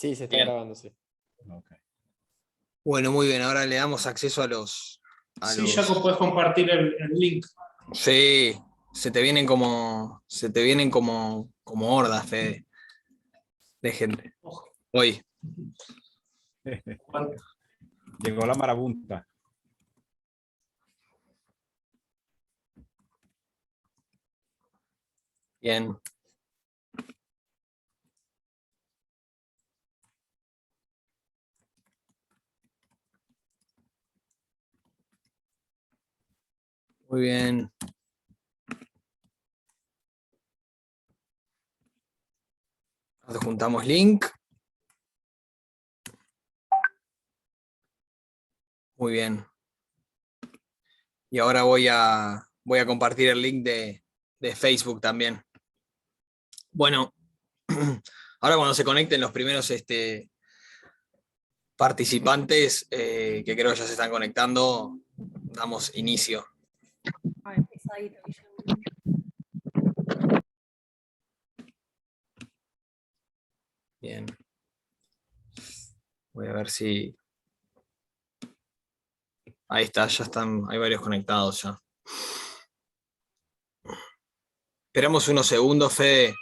Sí, se está Bien. grabando, sí. Ok. Bueno, muy bien, ahora le damos acceso a Sí, los... Jaco, puedes compartir el link. Sí, se te vienen como hordas, Fede, de gente. Ojo. Hoy. Juan. Llegó la marabunta. Bien. Muy bien. Adjuntamos link. Muy bien. Y ahora voy a compartir el link de Facebook también. Bueno, ahora cuando se conecten los primeros participantes, que creo ya se están conectando, damos inicio. Ay, pesadito, Guillermo. Bien. Voy a ver si... Ahí está, ya están, hay varios conectados ya. Esperamos unos segundos, Fede,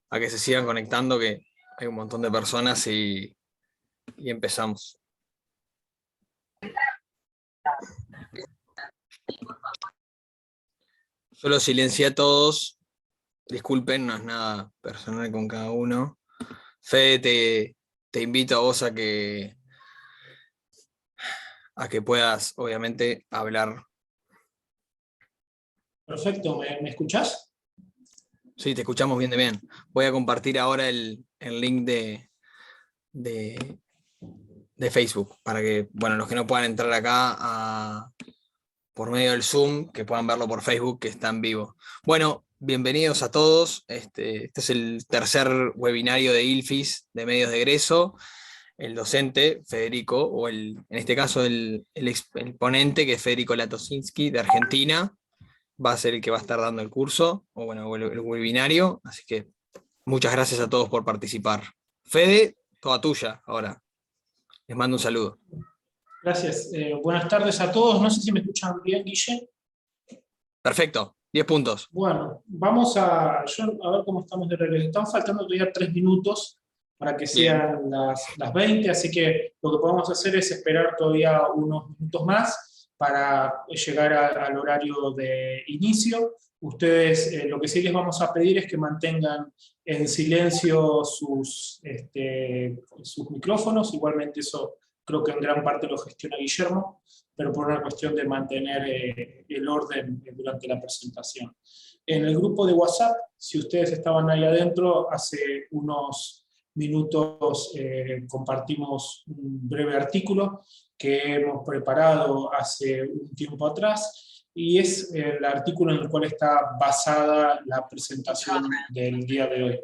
a que se sigan conectando, que hay un montón de personas y empezamos. Yo los silencié a todos. Disculpen, no es nada personal con cada uno. Fede, te invito a vos a que puedas, obviamente, hablar. Perfecto, ¿me escuchás? Sí, te escuchamos bien de bien. Voy a compartir ahora el link de Facebook, para que, bueno, los que no puedan entrar acá por medio del Zoom, que puedan verlo por Facebook, que está en vivo. Bueno, bienvenidos a todos. Este es el tercer webinario de ILFIS de medios de egreso. El docente, Federico, o en este caso el ponente, que es Federico Latosinski, de Argentina, va a ser el que va a estar dando el curso, o bueno, el webinario. Así que muchas gracias a todos por participar. Fede, toda tuya ahora. Les mando un saludo. Gracias. Buenas tardes a todos. No sé si me escuchan bien, Guille. Perfecto, 10 puntos. Bueno, vamos a ver cómo estamos de regreso. Están faltando todavía 3 minutos para que sean las 20, así que lo que podemos hacer es esperar todavía unos minutos más para llegar al horario de inicio. Ustedes, lo que sí les vamos a pedir es que mantengan en silencio sus micrófonos. Igualmente eso creo que en gran parte lo gestiona Guillermo, pero por una cuestión de mantener el orden durante la presentación. En el grupo de WhatsApp, si ustedes estaban ahí adentro, hace unos minutos compartimos un breve artículo que hemos preparado hace un tiempo atrás, y es el artículo en el cual está basada la presentación del día de hoy.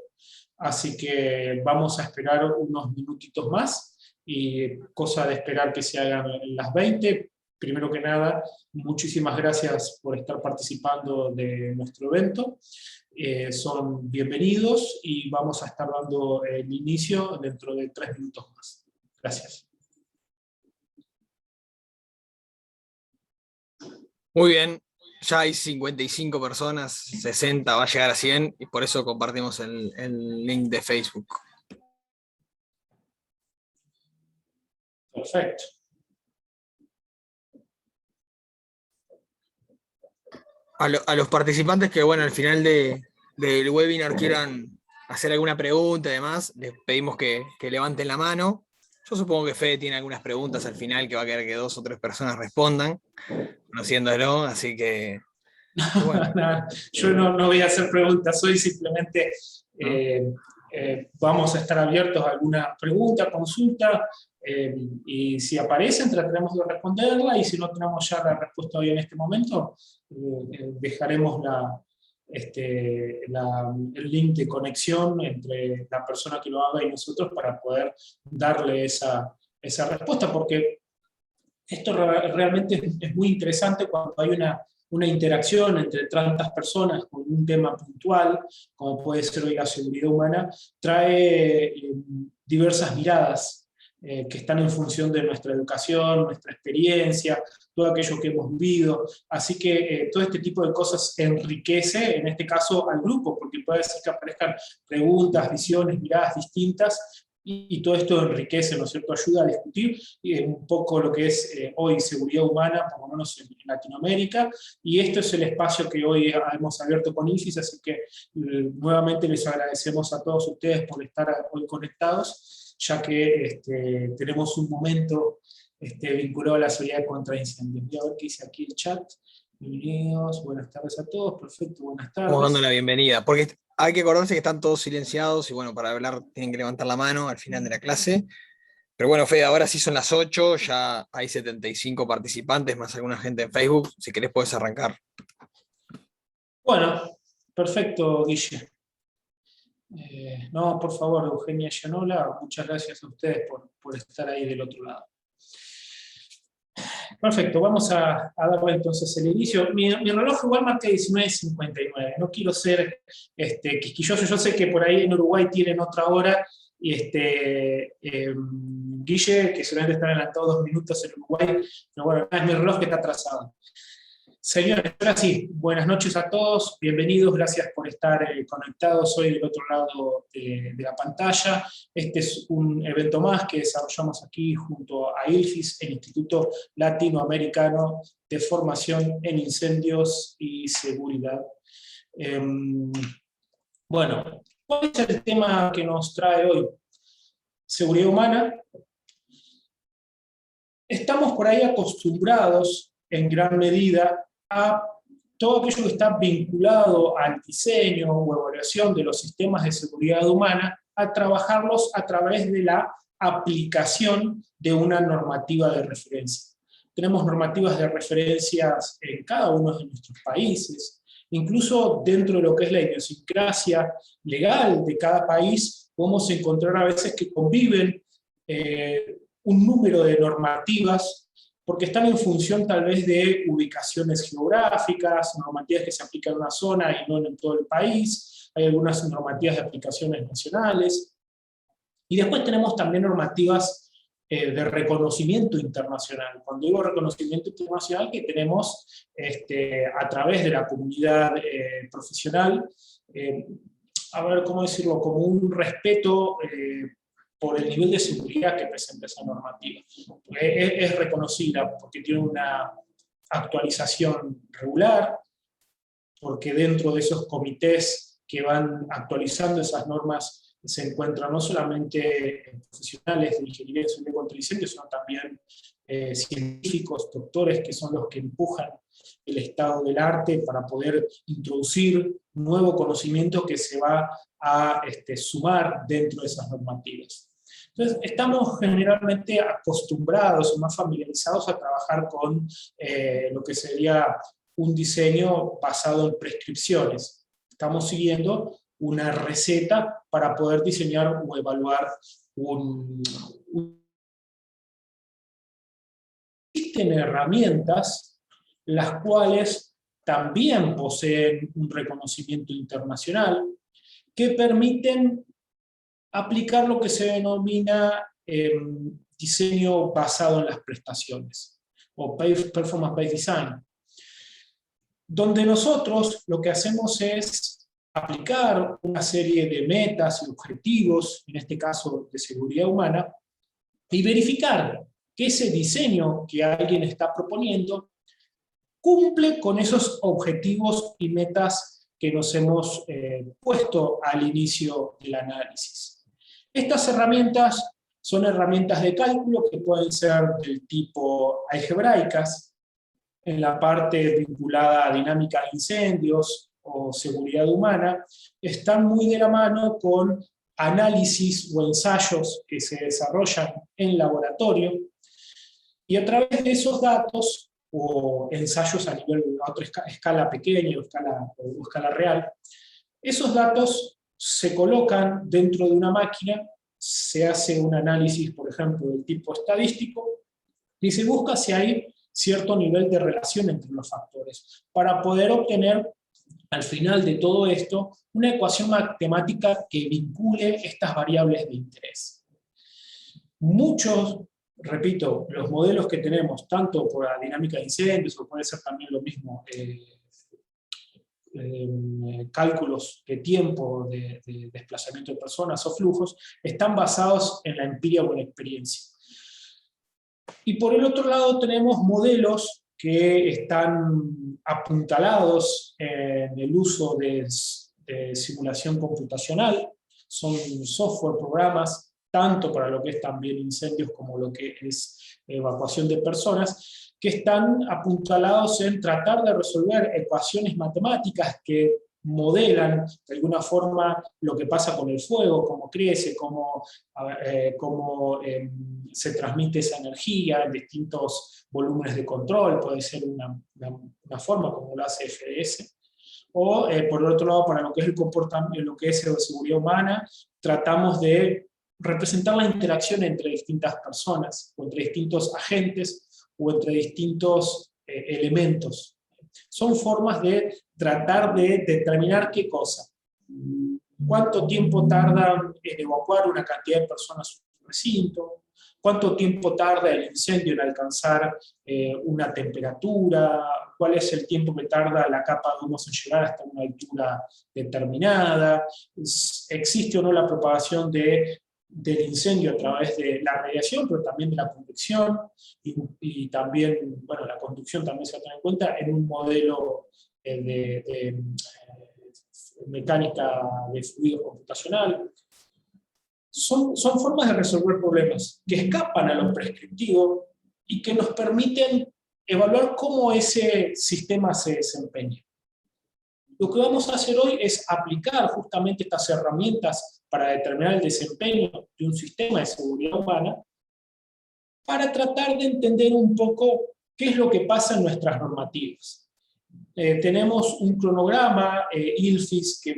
Así que vamos a esperar unos minutitos más, y cosa de esperar que se hagan las 20. Primero que nada, muchísimas gracias por estar participando de nuestro evento. Son bienvenidos y vamos a estar dando el inicio dentro de 3 minutos más. Gracias. Muy bien, ya hay 55 personas, 60, va a llegar a 100, y por eso compartimos el link de Facebook. Perfecto. A los participantes que, bueno, al final del webinar quieran hacer alguna pregunta y demás, les pedimos que levanten la mano. Yo supongo que Fede tiene algunas preguntas al final, que va a querer que 2 o 3 personas respondan, conociéndolo, así que... Bueno. Yo no voy a hacer preguntas, hoy simplemente vamos a estar abiertos a alguna pregunta, consulta, y si aparecen trataremos de responderla, y si no tenemos ya la respuesta hoy en este momento, dejaremos el link de conexión entre la persona que lo haga y nosotros para poder darle esa respuesta, porque esto realmente es muy interesante cuando hay una interacción entre tantas personas con un tema puntual, como puede ser hoy la seguridad humana, trae diversas miradas que están en función de nuestra educación, nuestra experiencia, todo aquello que hemos vivido. Así que todo este tipo de cosas enriquece, en este caso, al grupo, porque puede ser que aparezcan preguntas, visiones, miradas distintas, y todo esto enriquece, ¿no es cierto?, ayuda a discutir un poco lo que es hoy seguridad humana, por lo menos en Latinoamérica, y esto es el espacio que hoy hemos abierto con IFIS, así que nuevamente les agradecemos a todos ustedes por estar hoy conectados, ya que tenemos un momento vinculado a la seguridad contra incendios. Voy a ver qué dice aquí el chat. Bienvenidos, buenas tardes a todos, perfecto, buenas tardes. Estamos dando la bienvenida, porque hay que acordarse que están todos silenciados, y bueno, para hablar tienen que levantar la mano al final de la clase. Pero bueno, Fede, ahora sí son las 8, ya hay 75 participantes, más alguna gente en Facebook. Si querés podés arrancar. Bueno, perfecto, Guille. No, por favor, Eugenia Llanola, muchas gracias a ustedes por estar ahí del otro lado. Perfecto, vamos a darle entonces el inicio. Mi reloj igual marca 19:59, no quiero ser quisquilloso, yo sé que por ahí en Uruguay tienen otra hora, y Guille, que solamente está adelantado 2 minutos en Uruguay, pero bueno, es mi reloj que está atrasado. Señores, ahora sí, buenas noches a todos, bienvenidos, gracias por estar conectados hoy del otro lado de la pantalla. Este es un evento más que desarrollamos aquí junto a ILFIS, el Instituto Latinoamericano de Formación en Incendios y Seguridad. Bueno, ¿cuál es el tema que nos trae hoy? Seguridad humana. Estamos por ahí acostumbrados en gran medida a todo aquello que está vinculado al diseño o evaluación de los sistemas de seguridad humana, a trabajarlos a través de la aplicación de una normativa de referencia. Tenemos normativas de referencias en cada uno de nuestros países, incluso dentro de lo que es la idiosincrasia legal de cada país, podemos encontrar a veces que conviven un número de normativas, porque están en función tal vez de ubicaciones geográficas, normativas que se aplican en una zona y no en todo el país, hay algunas normativas de aplicaciones nacionales, y después tenemos también normativas de reconocimiento internacional. Cuando digo reconocimiento internacional, que tenemos a través de la comunidad profesional, a ver cómo decirlo, como un respeto por el nivel de seguridad que presenta esa normativa. Es reconocida porque tiene una actualización regular, porque dentro de esos comités que van actualizando esas normas se encuentran no solamente profesionales de ingeniería de seguridad contra incendios, sino también científicos, doctores, que son los que empujan el estado del arte para poder introducir nuevo conocimiento que se va a sumar dentro de esas normativas. Entonces, estamos generalmente acostumbrados o más familiarizados a trabajar con lo que sería un diseño basado en prescripciones. Estamos siguiendo una receta para poder diseñar o evaluar Existen herramientas las cuales también poseen un reconocimiento internacional que permiten aplicar lo que se denomina diseño basado en las prestaciones, o Performance-Based Design, donde nosotros lo que hacemos es aplicar una serie de metas y objetivos, en este caso de seguridad humana, y verificar que ese diseño que alguien está proponiendo cumple con esos objetivos y metas que nos hemos puesto al inicio del análisis. Estas herramientas son herramientas de cálculo que pueden ser del tipo algebraicas, en la parte vinculada a dinámica de incendios o seguridad humana, están muy de la mano con análisis o ensayos que se desarrollan en laboratorio, y a través de esos datos, o ensayos a nivel de otra escala pequeña o escala real, esos datos se colocan dentro de una máquina, se hace un análisis, por ejemplo, del tipo estadístico, y se busca si hay cierto nivel de relación entre los factores, para poder obtener, al final de todo esto, una ecuación matemática que vincule estas variables de interés. Muchos, repito, los modelos que tenemos, tanto por la dinámica de incendios, o puede ser también lo mismo, cálculos de tiempo, de desplazamiento de personas o flujos, están basados en la empiria o en la experiencia. Y por el otro lado tenemos modelos que están apuntalados en el uso de simulación computacional, son software, programas, tanto para lo que es también incendios como lo que es evacuación de personas, que están apuntalados en tratar de resolver ecuaciones matemáticas que modelan de alguna forma lo que pasa con el fuego, cómo crece, cómo se transmite esa energía en distintos volúmenes de control, puede ser una forma como lo hace FDS. O por el otro lado, para lo que es el comportamiento, lo que es la seguridad humana, tratamos de representar la interacción entre distintas personas, o entre distintos agentes, o entre distintos elementos. Son formas de tratar de determinar qué cosa. ¿Cuánto tiempo tarda en evacuar una cantidad de personas a un recinto? ¿Cuánto tiempo tarda el incendio en alcanzar una temperatura? ¿Cuál es el tiempo que tarda la capa de humo en llegar hasta una altura determinada? ¿Existe o no la propagación del incendio a través de la radiación, pero también de la convección? Y también, bueno, la conducción también se va a tener en cuenta en un modelo de mecánica de fluido computacional. Son formas de resolver problemas que escapan a lo prescriptivo y que nos permiten evaluar cómo ese sistema se desempeña. Lo que vamos a hacer hoy es aplicar justamente estas herramientas para determinar el desempeño de un sistema de seguridad humana, para tratar de entender un poco qué es lo que pasa en nuestras normativas. Tenemos un cronograma, ILFIS, que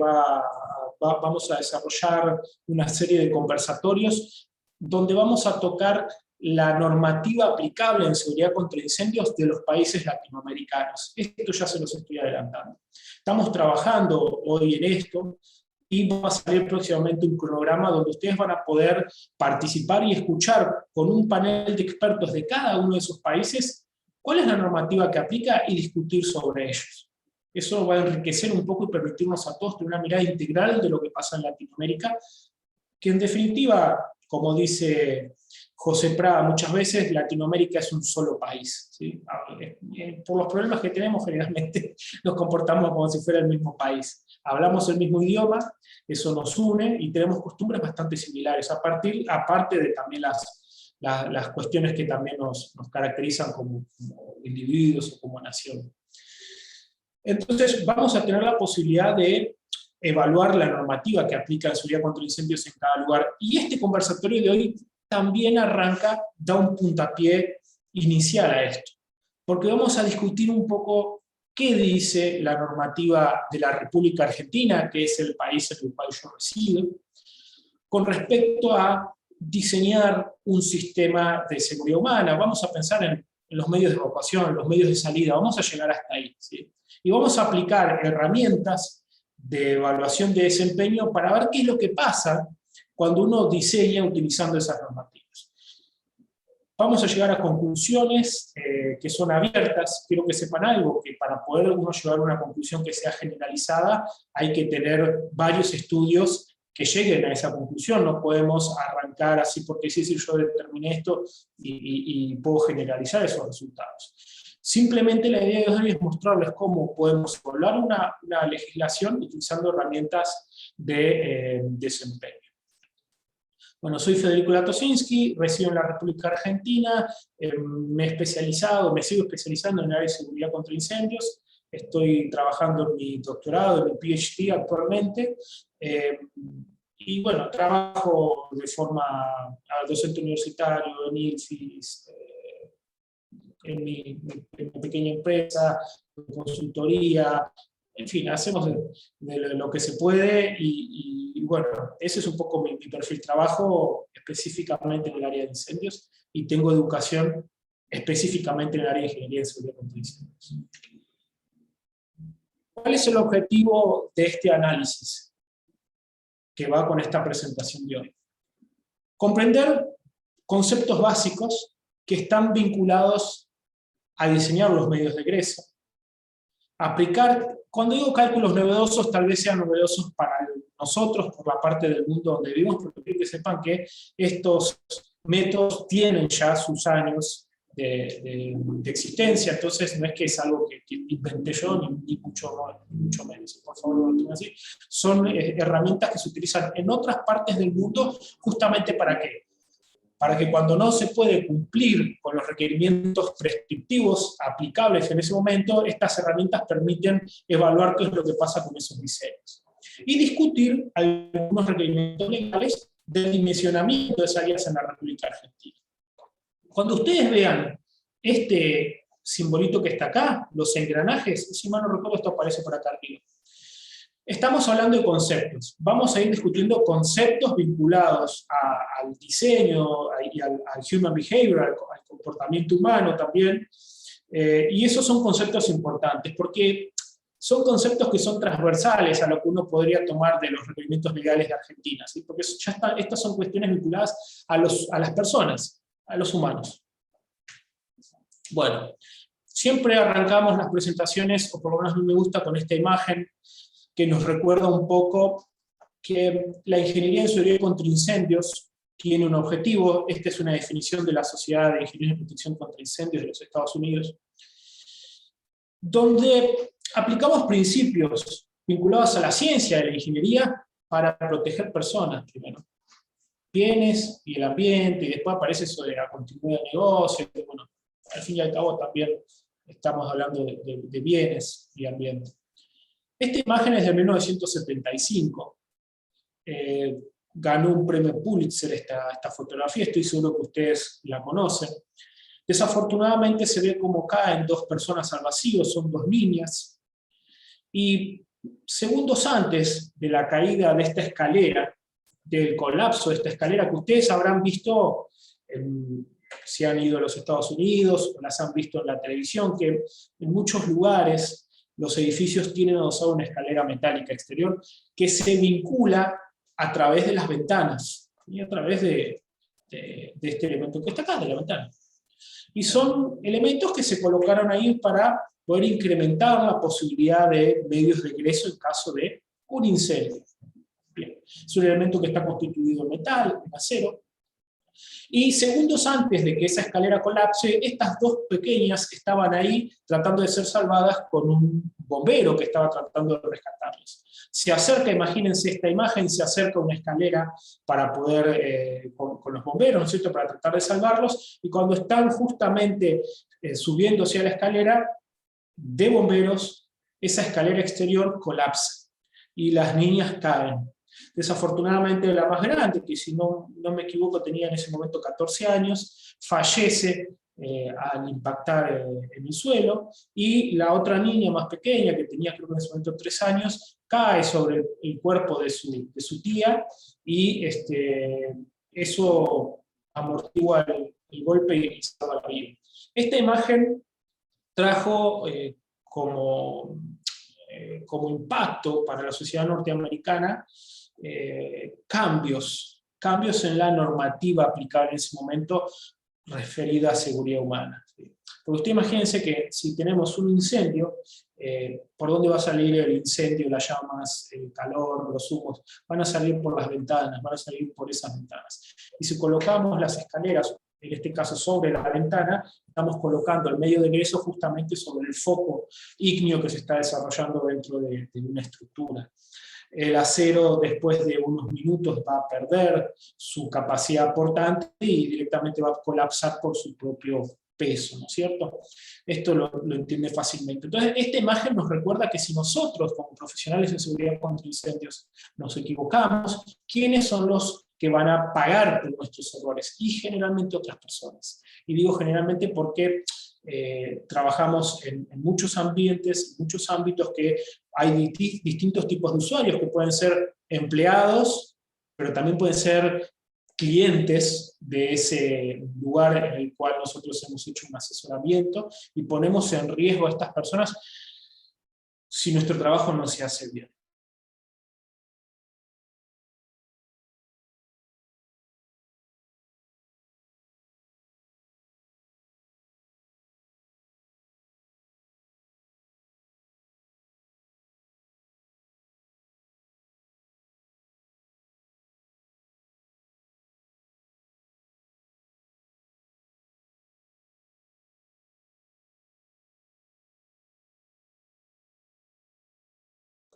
vamos a desarrollar una serie de conversatorios donde vamos a tocar la normativa aplicable en seguridad contra incendios de los países latinoamericanos. Esto ya se los estoy adelantando. Estamos trabajando hoy en esto y va a salir próximamente un cronograma donde ustedes van a poder participar y escuchar con un panel de expertos de cada uno de esos países cuál es la normativa que aplica y discutir sobre ellos. Eso va a enriquecer un poco y permitirnos a todos tener una mirada integral de lo que pasa en Latinoamérica, que en definitiva, como dice José Prada, muchas veces Latinoamérica es un solo país, ¿sí? Por los problemas que tenemos, generalmente nos comportamos como si fuera el mismo país. Hablamos el mismo idioma, eso nos une y tenemos costumbres bastante similares, aparte de también las cuestiones que también nos caracterizan como individuos o como nación. Entonces vamos a tener la posibilidad de evaluar la normativa que aplica la seguridad contra incendios en cada lugar. Y este conversatorio de hoy también da un puntapié inicial a esto, porque vamos a discutir un poco qué dice la normativa de la República Argentina, que es el país en el cual yo resido, con respecto a diseñar un sistema de seguridad humana. Vamos a pensar en los medios de evacuación, los medios de salida, vamos a llegar hasta ahí, ¿sí? Y vamos a aplicar herramientas de evaluación de desempeño para ver qué es lo que pasa cuando uno diseña utilizando esas normativas. Vamos a llegar a conclusiones que son abiertas. Quiero que sepan algo, que para poder uno llegar a una conclusión que sea generalizada, hay que tener varios estudios que lleguen a esa conclusión. No podemos arrancar así porque sí, yo determiné esto y puedo generalizar esos resultados. Simplemente la idea de hoy es mostrarles cómo podemos evaluar una legislación utilizando herramientas de desempeño. Bueno, soy Federico Latosinski, resido en la República Argentina, me sigo especializando en el área de seguridad contra incendios, estoy trabajando en mi doctorado, en mi PhD actualmente, y bueno, trabajo de forma docente universitario, en ILFIS, en mi pequeña empresa, en consultoría, en fin, hacemos de lo que se puede y bueno, ese es un poco mi perfil. Trabajo específicamente en el área de incendios y tengo educación específicamente en el área de ingeniería de seguridad contra incendios. ¿Cuál es el objetivo de este análisis que va con esta presentación de hoy? Comprender conceptos básicos que están vinculados a diseñar los medios de egreso. Aplicar, cuando digo cálculos novedosos, tal vez sean novedosos para nosotros, por la parte del mundo donde vivimos, porque quiero que sepan que estos métodos tienen ya sus años de existencia, entonces no es que es algo que inventé yo, ni mucho menos, por favor no lo tomen así. Son herramientas que se utilizan en otras partes del mundo, justamente ¿para qué? Para que cuando no se puede cumplir con los requerimientos prescriptivos aplicables en ese momento, estas herramientas permiten evaluar qué es lo que pasa con esos diseños. Y discutir algunos requerimientos legales del dimensionamiento de esas áreas en la República Argentina. Cuando ustedes vean este simbolito que está acá, los engranajes, si mal no recuerdo esto aparece por acá arriba. Estamos hablando de conceptos. Vamos a ir discutiendo conceptos vinculados al diseño y al human behavior, al comportamiento humano también. Y esos son conceptos importantes, porque son conceptos que son transversales a lo que uno podría tomar de los requerimientos legales de Argentina, ¿sí? Porque estas son cuestiones vinculadas a las personas, a los humanos. Bueno, siempre arrancamos las presentaciones, o por lo menos a mí me gusta, con esta imagen, que nos recuerda un poco que la ingeniería en seguridad contra incendios tiene un objetivo. Esta es una definición de la Sociedad de Ingeniería de Protección contra Incendios de los Estados Unidos, donde aplicamos principios vinculados a la ciencia de la ingeniería para proteger personas, primero, bienes y el ambiente, y después aparece eso de la continuidad de negocio, que, bueno, al fin y al cabo también estamos hablando de bienes y ambiente. Esta imagen es de 1975. Ganó un premio Pulitzer esta fotografía, estoy seguro que ustedes la conocen. Desafortunadamente se ve como caen dos personas al vacío, son dos niñas. Y segundos antes de la caída de esta escalera, del colapso de esta escalera, que ustedes habrán visto, si han ido a los Estados Unidos, o las han visto en la televisión, que en muchos lugares los edificios tienen adosado una escalera metálica exterior que se vincula a través de las ventanas, y a través de este elemento que está acá, de la ventana. Y son elementos que se colocaron ahí para poder incrementar la posibilidad de medios de egreso en caso de un incendio. Bien. Es un elemento que está constituido en metal, en acero, y segundos antes de que esa escalera colapse, estas dos pequeñas estaban ahí tratando de ser salvadas con un bombero que estaba tratando de rescatarlas. Se acerca, imagínense esta imagen, se acerca una escalera para poder, con los bomberos, ¿no es cierto?, para tratar de salvarlos, y cuando están justamente subiendo hacia la escalera de bomberos, esa escalera exterior colapsa, y las niñas caen. Desafortunadamente la más grande, que si no me equivoco tenía en ese momento 14 años, fallece al impactar en el suelo, y la otra niña más pequeña, que tenía creo que en ese momento 3 años, cae sobre el cuerpo de su tía, y eso amortigua el golpe y salva la vida. Esta imagen trajo como impacto para la sociedad norteamericana cambios en la normativa aplicable en ese momento referida a seguridad humana. Porque ustedes imagínense que si tenemos un incendio, ¿por dónde va a salir el incendio, las llamas, el calor, los humos? Van a salir por las ventanas, van a salir por esas ventanas. Y si colocamos las escaleras, en este caso sobre la ventana, estamos colocando el medio de egreso justamente sobre el foco ígneo que se está desarrollando dentro de una estructura. El acero después de unos minutos va a perder su capacidad portante y directamente va a colapsar por su propio peso, ¿no es cierto? Esto lo entiende fácilmente. Entonces, esta imagen nos recuerda que si nosotros, como profesionales de seguridad contra incendios, nos equivocamos, ¿quiénes son los que van a pagar por nuestros errores? Y generalmente otras personas. Y digo generalmente porque trabajamos en muchos ambientes, en muchos ámbitos que hay distintos tipos de usuarios que pueden ser empleados, pero también pueden ser clientes de ese lugar en el cual nosotros hemos hecho un asesoramiento, y ponemos en riesgo a estas personas si nuestro trabajo no se hace bien.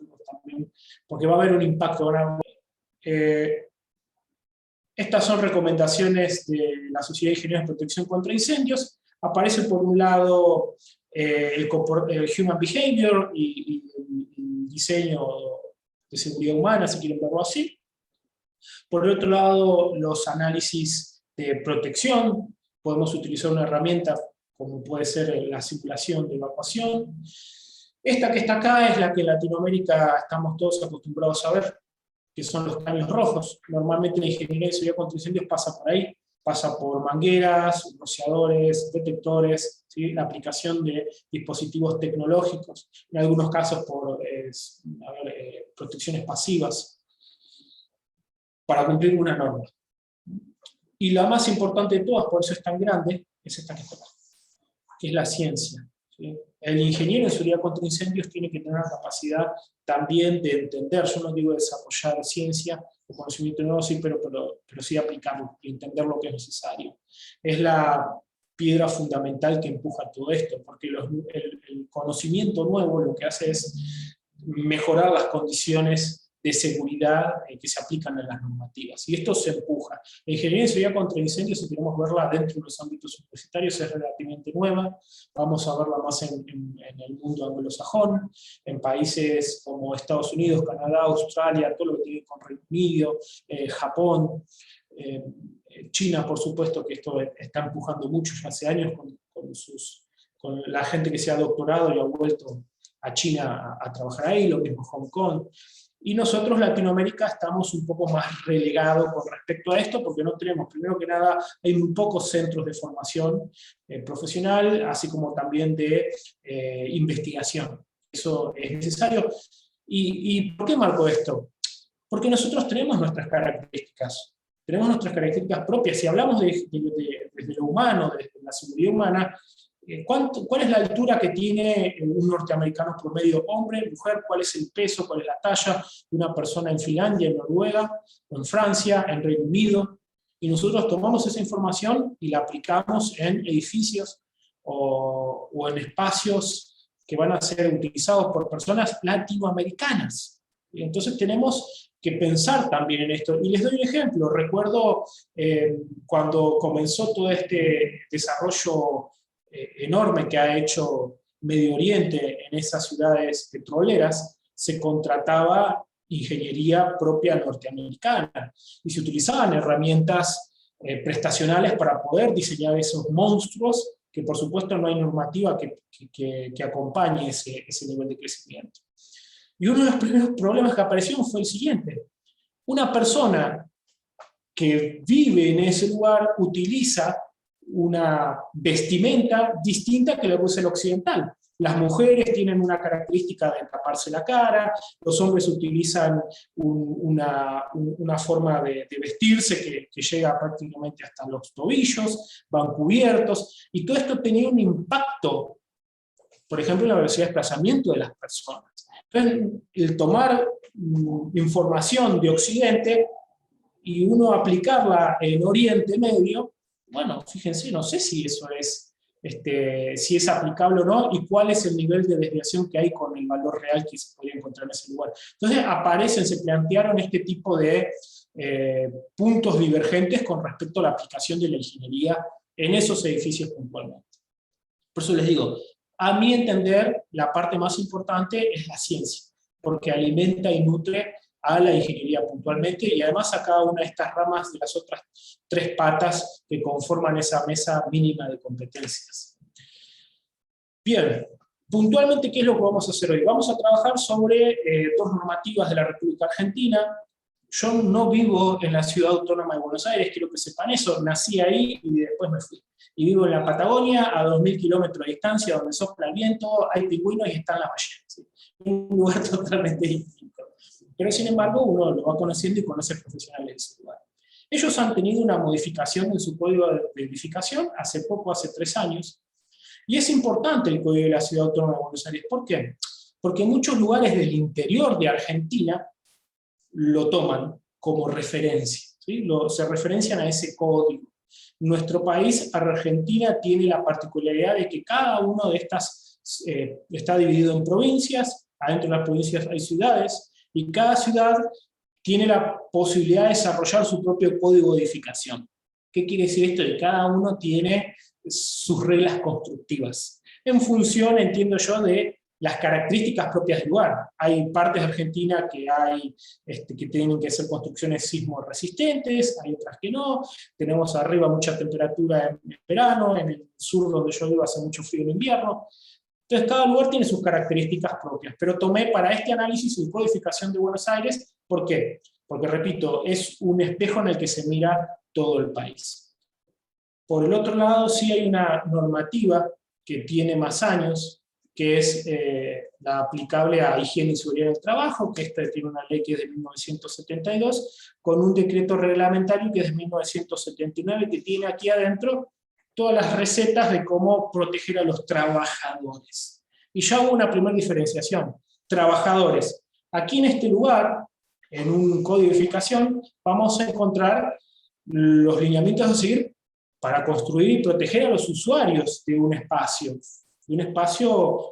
tecnológicos también, porque va a haber un impacto. Estas son recomendaciones de la Sociedad de Ingenieros de Protección contra Incendios. Aparece por un lado el Human Behavior y el diseño de seguridad humana, si quieren verlo así. Por otro lado, los análisis de protección. Podemos utilizar una herramienta como puede ser la simulación de evacuación. Esta que está acá es la que en Latinoamérica estamos todos acostumbrados a ver, que son los caños rojos. Normalmente la ingeniería de seguridad contra incendios pasa por ahí, pasa por mangueras, rociadores, detectores, ¿sí? La aplicación de dispositivos tecnológicos, en algunos casos por protecciones pasivas, para cumplir una norma. Y la más importante de todas, por eso es tan grande, es esta que está acá, que es la ciencia. ¿Sí? El ingeniero en seguridad contra incendios tiene que tener la capacidad también de entender, yo no digo desarrollar ciencia o conocimiento nuevo, sí, pero sí aplicarlo y entender lo que es necesario. Es la piedra fundamental que empuja todo esto, porque el conocimiento nuevo lo que hace es mejorar las condiciones de seguridad que se aplican en las normativas. Y esto se empuja. La ingeniería de seguridad contra incendios, si queremos verla dentro de los ámbitos universitarios, es relativamente nueva. Vamos a verla más en el mundo anglosajón, en países como Estados Unidos, Canadá, Australia, todo lo que tiene con Reino Unido, Japón, China, por supuesto, que esto está empujando mucho ya hace años con la gente que se ha doctorado y ha vuelto a China a trabajar ahí, lo mismo Hong Kong. Y nosotros, Latinoamérica, estamos un poco más relegados con respecto a esto, porque no tenemos, primero que nada, hay muy pocos centros de formación profesional, así como también de investigación. Eso es necesario. ¿Y por qué marco esto? Porque nosotros tenemos nuestras características propias. Si hablamos desde lo humano, desde la seguridad humana, ¿cuál es la altura que tiene un norteamericano promedio, hombre, mujer? ¿Cuál es el peso, cuál es la talla de una persona en Finlandia, en Noruega, o en Francia, en Reino Unido? Y nosotros tomamos esa información y la aplicamos en edificios o en espacios que van a ser utilizados por personas latinoamericanas. Y entonces tenemos que pensar también en esto. Y les doy un ejemplo. Recuerdo cuando comenzó todo este desarrollo enorme que ha hecho Medio Oriente en esas ciudades petroleras, se contrataba ingeniería propia norteamericana y se utilizaban herramientas prestacionales para poder diseñar esos monstruos, que por supuesto no hay normativa que acompañe ese nivel de crecimiento. Y uno de los primeros problemas que aparecieron fue el siguiente: una persona que vive en ese lugar utiliza una vestimenta distinta que la que usa el occidental. Las mujeres tienen una característica de taparse la cara, los hombres utilizan una forma de vestirse que llega prácticamente hasta los tobillos, van cubiertos, y todo esto tenía un impacto, por ejemplo, en la velocidad de desplazamiento de las personas. Entonces, el tomar información de Occidente y uno aplicarla en Oriente Medio, bueno, fíjense, no sé si eso es, si es aplicable o no, y cuál es el nivel de desviación que hay con el valor real que se podría encontrar en ese lugar. Entonces se plantearon este tipo de puntos divergentes con respecto a la aplicación de la ingeniería en esos edificios puntualmente. Por eso les digo, a mi entender, la parte más importante es la ciencia, porque alimenta y nutre a la ingeniería puntualmente, y además a cada una de estas ramas de las otras tres patas que conforman esa mesa mínima de competencias. Bien, puntualmente, ¿qué es lo que vamos a hacer hoy? Vamos a trabajar sobre dos normativas de la República Argentina. Yo no vivo en la Ciudad Autónoma de Buenos Aires, quiero que sepan eso, nací ahí y después me fui. Y vivo en la Patagonia, a 2000 kilómetros de distancia, donde sopla el viento, hay pingüinos y están las ballenas. ¿Sí? Un lugar totalmente distinto. Pero sin embargo uno lo va conociendo y conoce profesionales de ese lugar. Ellos han tenido una modificación en su código de edificación hace poco, hace 3 años, y es importante el código de la Ciudad Autónoma de Buenos Aires. ¿Por qué? Porque muchos lugares del interior de Argentina lo toman como referencia, ¿sí? Se referencian a ese código. Nuestro país, Argentina, tiene la particularidad de que cada uno de estas está dividido en provincias, adentro de las provincias hay ciudades, y cada ciudad tiene la posibilidad de desarrollar su propio código de edificación. ¿Qué quiere decir esto? Que cada uno tiene sus reglas constructivas, en función, entiendo yo, de las características propias del lugar. Hay partes de Argentina que que tienen que ser construcciones sismo resistentes, hay otras que no. Tenemos arriba mucha temperatura en verano, en el sur donde yo vivo hace mucho frío en invierno. Entonces cada lugar tiene sus características propias, pero tomé para este análisis el Codificación de Buenos Aires. ¿Por qué? Porque, repito, es un espejo en el que se mira todo el país. Por el otro lado, sí hay una normativa que tiene más años, que es la aplicable a higiene y seguridad del trabajo, que esta tiene una ley que es de 1972, con un decreto reglamentario que es de 1979, que tiene aquí adentro todas las recetas de cómo proteger a los trabajadores. Y ya hubo una primera diferenciación. Trabajadores. Aquí en este lugar, en un código de edificación, vamos a encontrar los lineamientos a seguir para construir y proteger a los usuarios de un espacio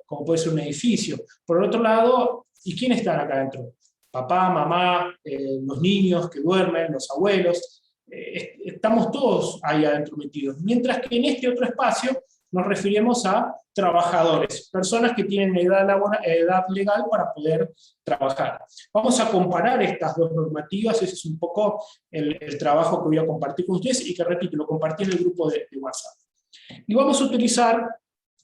como puede ser un edificio. Por el otro lado, ¿y quiénes están acá adentro? Papá, mamá, los niños que duermen, los abuelos, estamos todos ahí adentro metidos. Mientras que en este otro espacio nos referimos a trabajadores, personas que tienen edad legal para poder trabajar. Vamos a comparar estas dos normativas, ese es un poco el trabajo que voy a compartir con ustedes, y que, repito, lo compartí en el grupo de WhatsApp. Y vamos a utilizar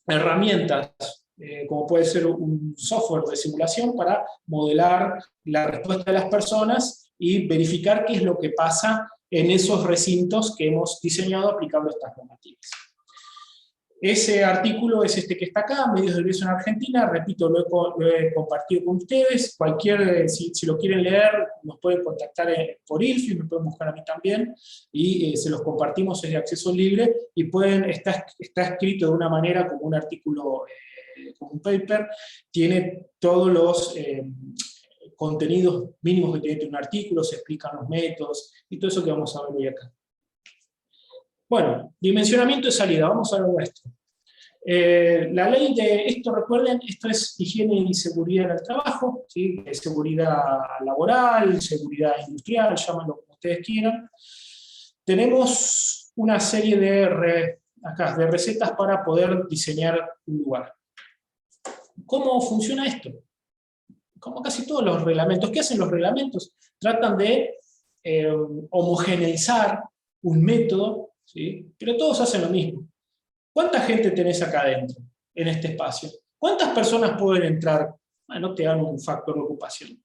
herramientas, como puede ser un software de simulación para modelar la respuesta de las personas y verificar qué es lo que pasa en esos recintos que hemos diseñado aplicando estas normativas. Ese artículo es este que está acá, Medios de Riesgo en Argentina, repito, lo he compartido con ustedes. Si lo quieren leer, nos pueden contactar por ILFI, me pueden buscar a mí también, y se los compartimos, es de acceso libre, y está escrito de una manera como un artículo, como un paper, tiene todos los contenidos mínimos que tiene un artículo, se explican los métodos, y todo eso que vamos a ver hoy acá. Bueno, dimensionamiento de salida, vamos a ver esto. La ley de esto, recuerden, esto es higiene y seguridad en el trabajo, ¿sí? Seguridad laboral, seguridad industrial, llámenlo como ustedes quieran. Tenemos una serie de recetas para poder diseñar un lugar. ¿Cómo funciona esto? Como casi todos los reglamentos. ¿Qué hacen los reglamentos? Tratan de homogeneizar un método, ¿sí? Pero todos hacen lo mismo. ¿Cuánta gente tenés acá adentro, en este espacio? ¿Cuántas personas pueden entrar? Bueno, te dan un factor de ocupación.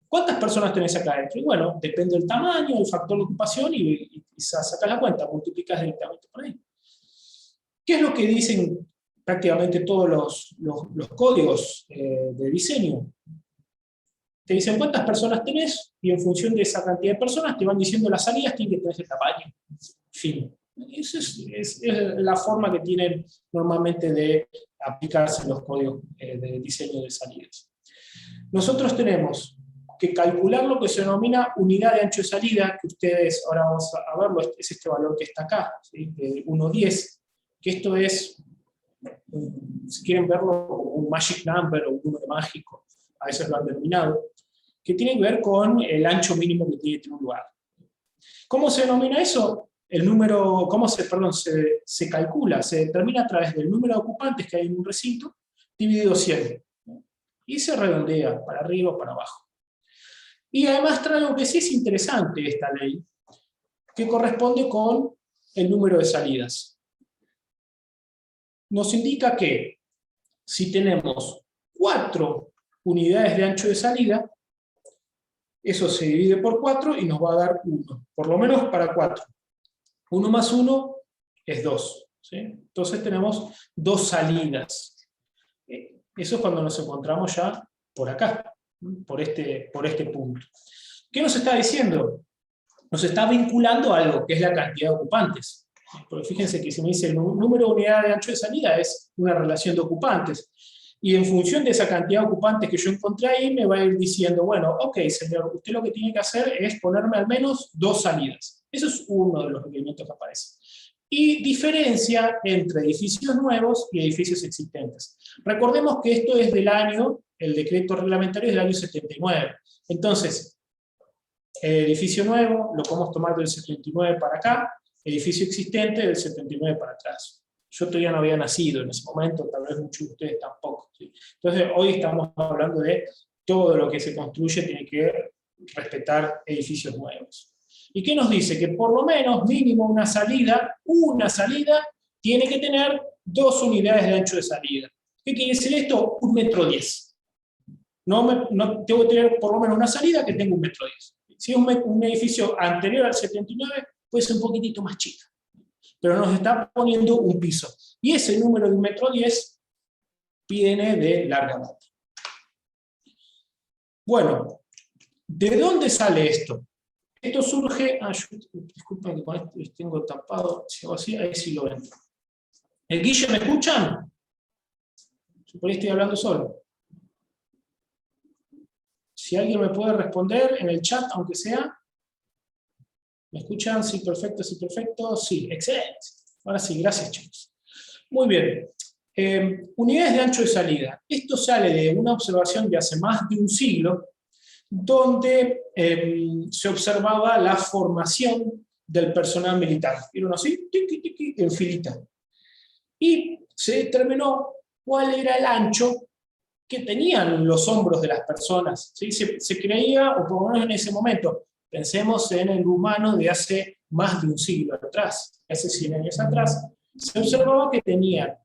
¿Cuántas personas tenés acá adentro? Y bueno, depende del tamaño, del factor de ocupación, y sacas la cuenta, multiplicas directamente por ahí. ¿Qué es lo que dicen prácticamente todos los códigos de diseño? Te dicen cuántas personas tenés, y en función de esa cantidad de personas te van diciendo las salidas, tienen que tener ese tamaño. Fin. Esa es la forma que tienen normalmente de aplicarse los códigos de diseño de salidas. Nosotros tenemos que calcular lo que se denomina unidad de ancho de salida, que ustedes, ahora vamos a verlo, es este valor que está acá, ¿sí? De 1,10, que esto es, si quieren verlo como un magic number o un número mágico, a veces lo han denominado, que tiene que ver con el ancho mínimo que tiene un lugar. ¿Cómo se denomina eso? El número, se calcula, se determina a través del número de ocupantes que hay en un recinto, dividido 100. Y se redondea para arriba o para abajo. Y además trae algo que sí es interesante esta ley, que corresponde con el número de salidas. Nos indica que si tenemos 4 unidades de ancho de salida, eso se divide por 4 y nos va a dar 1, por lo menos para 4. 1 más 1 es 2. ¿Sí? Entonces tenemos 2 salidas. Eso es cuando nos encontramos ya por acá, por este punto. ¿Qué nos está diciendo? Nos está vinculando a algo, que es la cantidad de ocupantes. Porque fíjense que si me dice el número de unidad de ancho de salida es una relación de ocupantes. Y en función de esa cantidad de ocupantes que yo encontré ahí, me va a ir diciendo, bueno, ok, señor, usted lo que tiene que hacer es ponerme al menos 2 salidas. Eso es uno de los requerimientos que aparece. y diferencia entre edificios nuevos y edificios existentes. Recordemos que esto es del año, el decreto reglamentario es del año 79. Entonces, el edificio nuevo lo podemos tomar del 79 para acá, edificio existente del 79 para atrás. Yo todavía no había nacido en ese momento, tal vez muchos de ustedes tampoco, ¿sí? Entonces, hoy estamos hablando de todo lo que se construye tiene que respetar edificios nuevos. ¿Y qué nos dice? Que por lo menos, mínimo una salida, tiene que tener 2 unidades de ancho de salida. ¿Qué quiere decir esto? 1,10 m. No tengo que tener por lo menos una salida que tenga 1,10 m. Si es un edificio anterior al 79, puede ser un poquitito más chica. Pero nos está poniendo un piso. Y ese número de 1,10 m viene de larga data. Bueno, ¿de dónde sale esto? Esto surge, disculpen que con esto tengo tapado, si hago así, ahí sí lo ven. ¿El Guille me escuchan? Por ahí estoy hablando solo. Si alguien me puede responder en el chat, aunque sea. ¿Me escuchan? Sí, perfecto, sí, perfecto. Sí, excelente. Ahora sí, gracias chicos. Muy bien. Unidades de ancho de salida. Esto sale de una observación de hace más de un siglo, donde se observaba la formación del personal militar. ¿Vieron así? Tiqui, tiqui, en filita. Y se determinó cuál era el ancho que tenían los hombros de las personas. ¿Sí? Se creía, o por lo menos en ese momento, pensemos en el humano de hace más de un siglo atrás, hace 100 años atrás, se observaba que tenían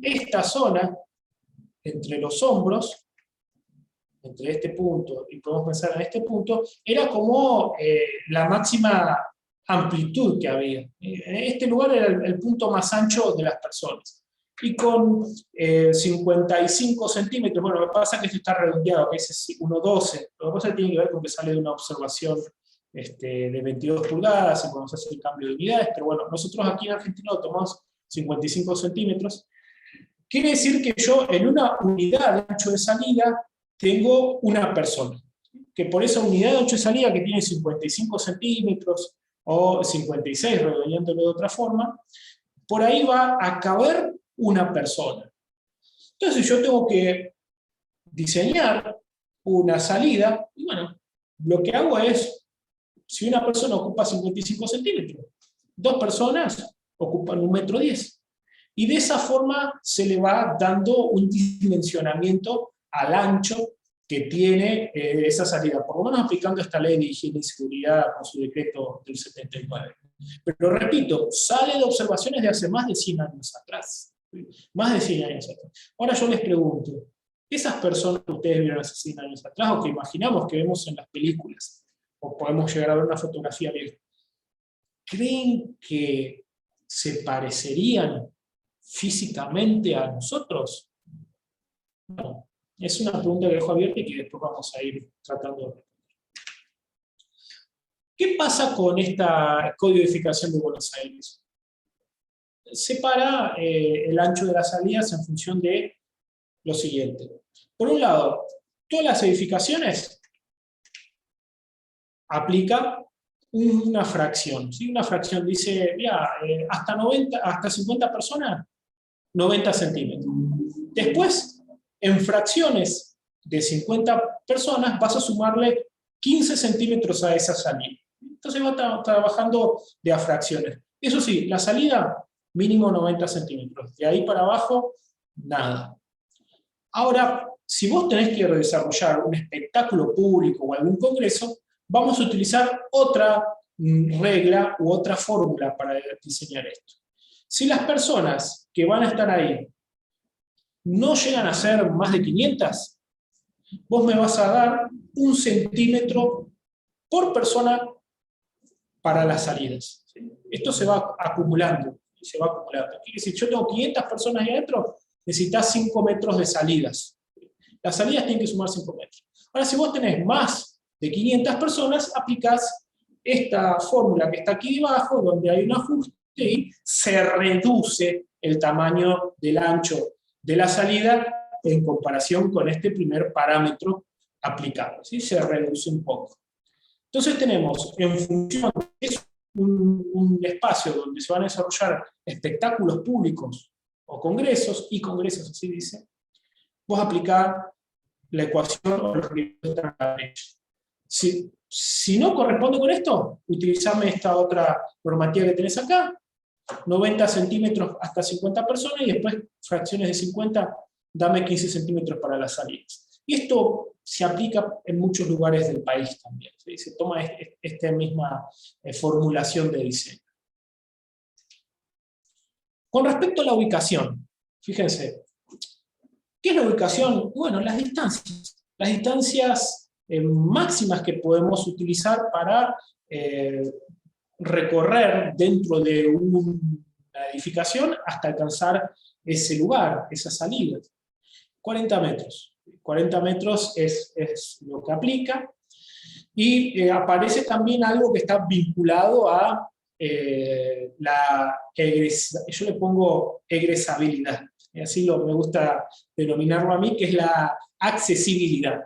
esta zona entre los hombros, entre este punto, y podemos pensar en este punto, era como la máxima amplitud que había. Este lugar era el punto más ancho de las personas. Y con 55 centímetros, bueno, lo que pasa es que esto está redondeado, que es 1,12, lo que pasa es que tiene que ver con que sale de una observación de 22 pulgadas, y cuando se hace el cambio de unidades, pero bueno, nosotros aquí en Argentina lo tomamos 55 centímetros. Quiere decir que yo en una unidad de ancho de salida tengo una persona, que por esa unidad de ancho de salida que tiene 55 centímetros o 56, redondeándolo de otra forma, por ahí va a caber una persona. Entonces yo tengo que diseñar una salida, y bueno, lo que hago es, si una persona ocupa 55 centímetros, 2 personas ocupan 1,10 m. Y de esa forma se le va dando un dimensionamiento al ancho que tiene esa salida, por lo menos aplicando esta ley de higiene y seguridad con su decreto del 79. Pero repito, sale de observaciones de hace más de 100 años atrás. Más de 100 años atrás. Ahora yo les pregunto, esas personas que ustedes vieron hace 100 años atrás, o que imaginamos que vemos en las películas, o podemos llegar a ver una fotografía vieja, ¿creen que se parecerían físicamente a nosotros? No. Es una pregunta que dejo abierta y que después vamos a ir tratando de responder. ¿Qué pasa con esta codificación de Buenos Aires? Separa el ancho de las salidas en función de lo siguiente. Por un lado, todas las edificaciones aplica una fracción. ¿Sí? Una fracción dice, mira, hasta 50 personas, 90 centímetros. Después, en fracciones de 50 personas, vas a sumarle 15 centímetros a esa salida. Entonces va trabajando de a fracciones. Eso sí, la salida, mínimo 90 centímetros. De ahí para abajo, nada. Ahora, si vos tenés que desarrollar un espectáculo público o algún congreso, vamos a utilizar otra regla u otra fórmula para diseñar esto. Si las personas que van a estar ahí no llegan a ser más de 500, vos me vas a dar 1 centímetro por persona para las salidas. Esto se va acumulando. Quiere decir, yo tengo 500 personas ahí adentro, necesitas 5 metros de salidas. Las salidas tienen que sumar 5 metros. Ahora, si vos tenés más de 500 personas, aplicás esta fórmula que está aquí debajo, donde hay un ajuste y se reduce el tamaño del ancho de la salida en comparación con este primer parámetro aplicado. ¿Sí? Se reduce un poco. Entonces tenemos, en función de eso un espacio donde se van a desarrollar espectáculos públicos o congresos, y congresos así dice, vos aplicás la ecuación o los requisitos que están a la derecha. Si no corresponde con esto, utilizame esta otra normativa que tenés acá, 90 centímetros hasta 50 personas, y después fracciones de 50, dame 15 centímetros para las salidas. Y esto se aplica en muchos lugares del país también. ¿Sí? Se toma esta misma formulación de diseño. Con respecto a la ubicación, fíjense, ¿qué es la ubicación? Bueno, las distancias. Las distancias máximas que podemos utilizar para recorrer dentro de una edificación hasta alcanzar ese lugar, esa salida. 40 metros. 40 metros es lo que aplica, y aparece también algo que está vinculado a yo le pongo egresabilidad, y así me gusta denominarlo a mí, que es la accesibilidad.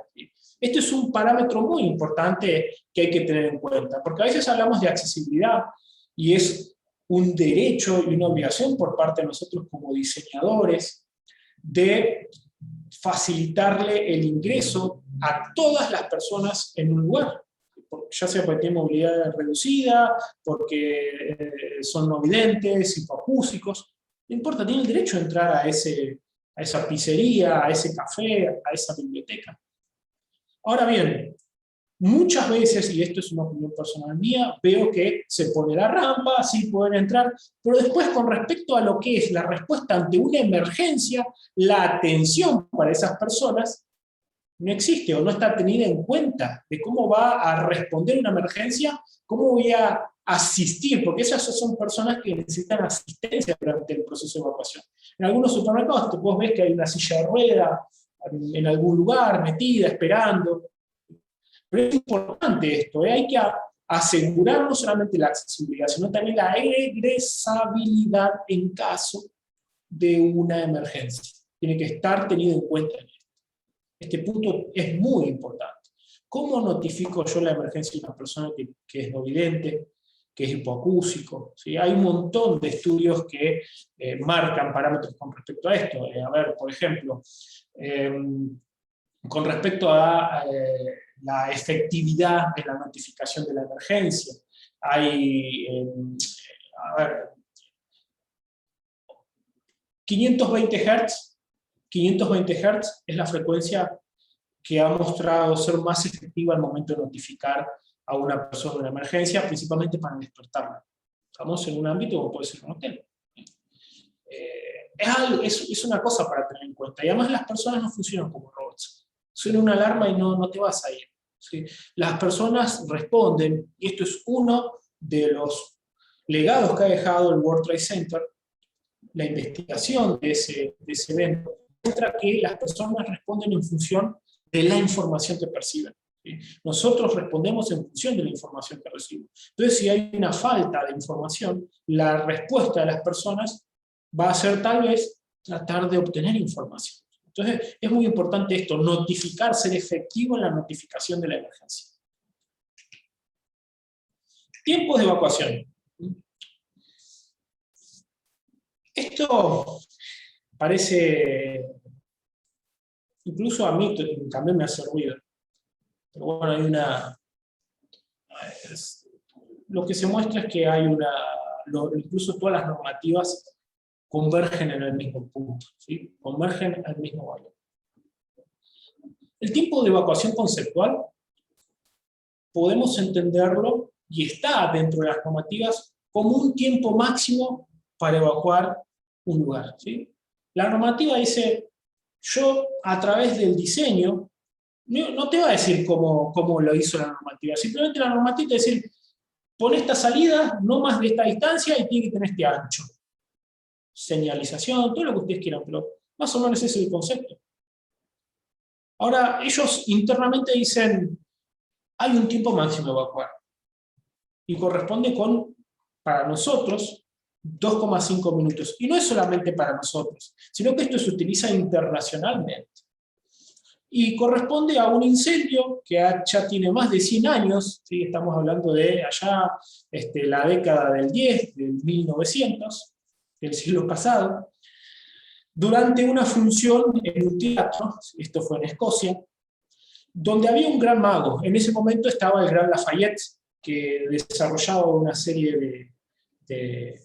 Esto es un parámetro muy importante que hay que tener en cuenta, porque a veces hablamos de accesibilidad, y es un derecho y una obligación por parte de nosotros como diseñadores, de facilitarle el ingreso a todas las personas en un lugar, ya sea porque tienen movilidad reducida, porque son no videntes, hipoacúsicos, no importa, tienen el derecho a entrar a esa pizzería, a ese café, a esa biblioteca. Ahora bien, muchas veces, y esto es una opinión personal mía, veo que se pone la rampa, sí pueden entrar, pero después con respecto a lo que es la respuesta ante una emergencia, la atención para esas personas no existe o no está tenida en cuenta de cómo va a responder una emergencia, cómo voy a asistir, porque esas son personas que necesitan asistencia durante el proceso de evacuación. En algunos supermercados vos ves que hay una silla de rueda en algún lugar, metida, esperando. Pero es importante esto, hay que asegurar no solamente la accesibilidad, sino también la egresabilidad en caso de una emergencia. Tiene que estar tenido en cuenta. Este punto es muy importante. ¿Cómo notifico yo la emergencia de una persona que es no vidente, que es hipoacúsico? ¿Sí? Hay un montón de estudios que marcan parámetros con respecto a esto. A ver, por ejemplo, con respecto a la efectividad de la notificación de la emergencia. Hay, 520 Hz. 520 Hz es la frecuencia que ha mostrado ser más efectiva al momento de notificar a una persona de una emergencia, principalmente para despertarla. Estamos en un ámbito como puede ser un hotel. Es una cosa para tener en cuenta. Y además las personas no funcionan como robots. Suena una alarma y no te vas a ir. ¿Sí? Las personas responden, y esto es uno de los legados que ha dejado el World Trade Center. La investigación de ese evento muestra que las personas responden en función de la información que perciben. ¿Sí? Nosotros respondemos en función de la información que recibimos. Entonces, si hay una falta de información, la respuesta de las personas va a ser tal vez tratar de obtener información. Entonces, es muy importante esto, notificar, ser efectivo en la notificación de la emergencia. Tiempos de evacuación. Esto parece, incluso a mí también me hace ruido. Pero bueno, hay lo que se muestra es que hay incluso todas las normativas convergen en el mismo punto, ¿sí? Convergen al mismo valor. El tiempo de evacuación conceptual podemos entenderlo, y está dentro de las normativas, como un tiempo máximo para evacuar un lugar, ¿sí? La normativa dice, yo a través del diseño, no te va a decir cómo lo hizo la normativa, simplemente la normativa te va a decir, pon esta salida, no más de esta distancia, y tiene que tener este ancho. Señalización, todo lo que ustedes quieran, pero más o menos ese es el concepto. Ahora, ellos internamente dicen, hay un tiempo máximo de evacuar, y corresponde para nosotros, 2,5 minutos. Y no es solamente para nosotros, sino que esto se utiliza internacionalmente. y corresponde a un incendio que ya tiene más de 100 años, ¿sí? Estamos hablando de allá la década del 10, del 1900, del siglo pasado, durante una función en un teatro, esto fue en Escocia, donde había un gran mago. En ese momento estaba el gran Lafayette, que desarrollaba una serie de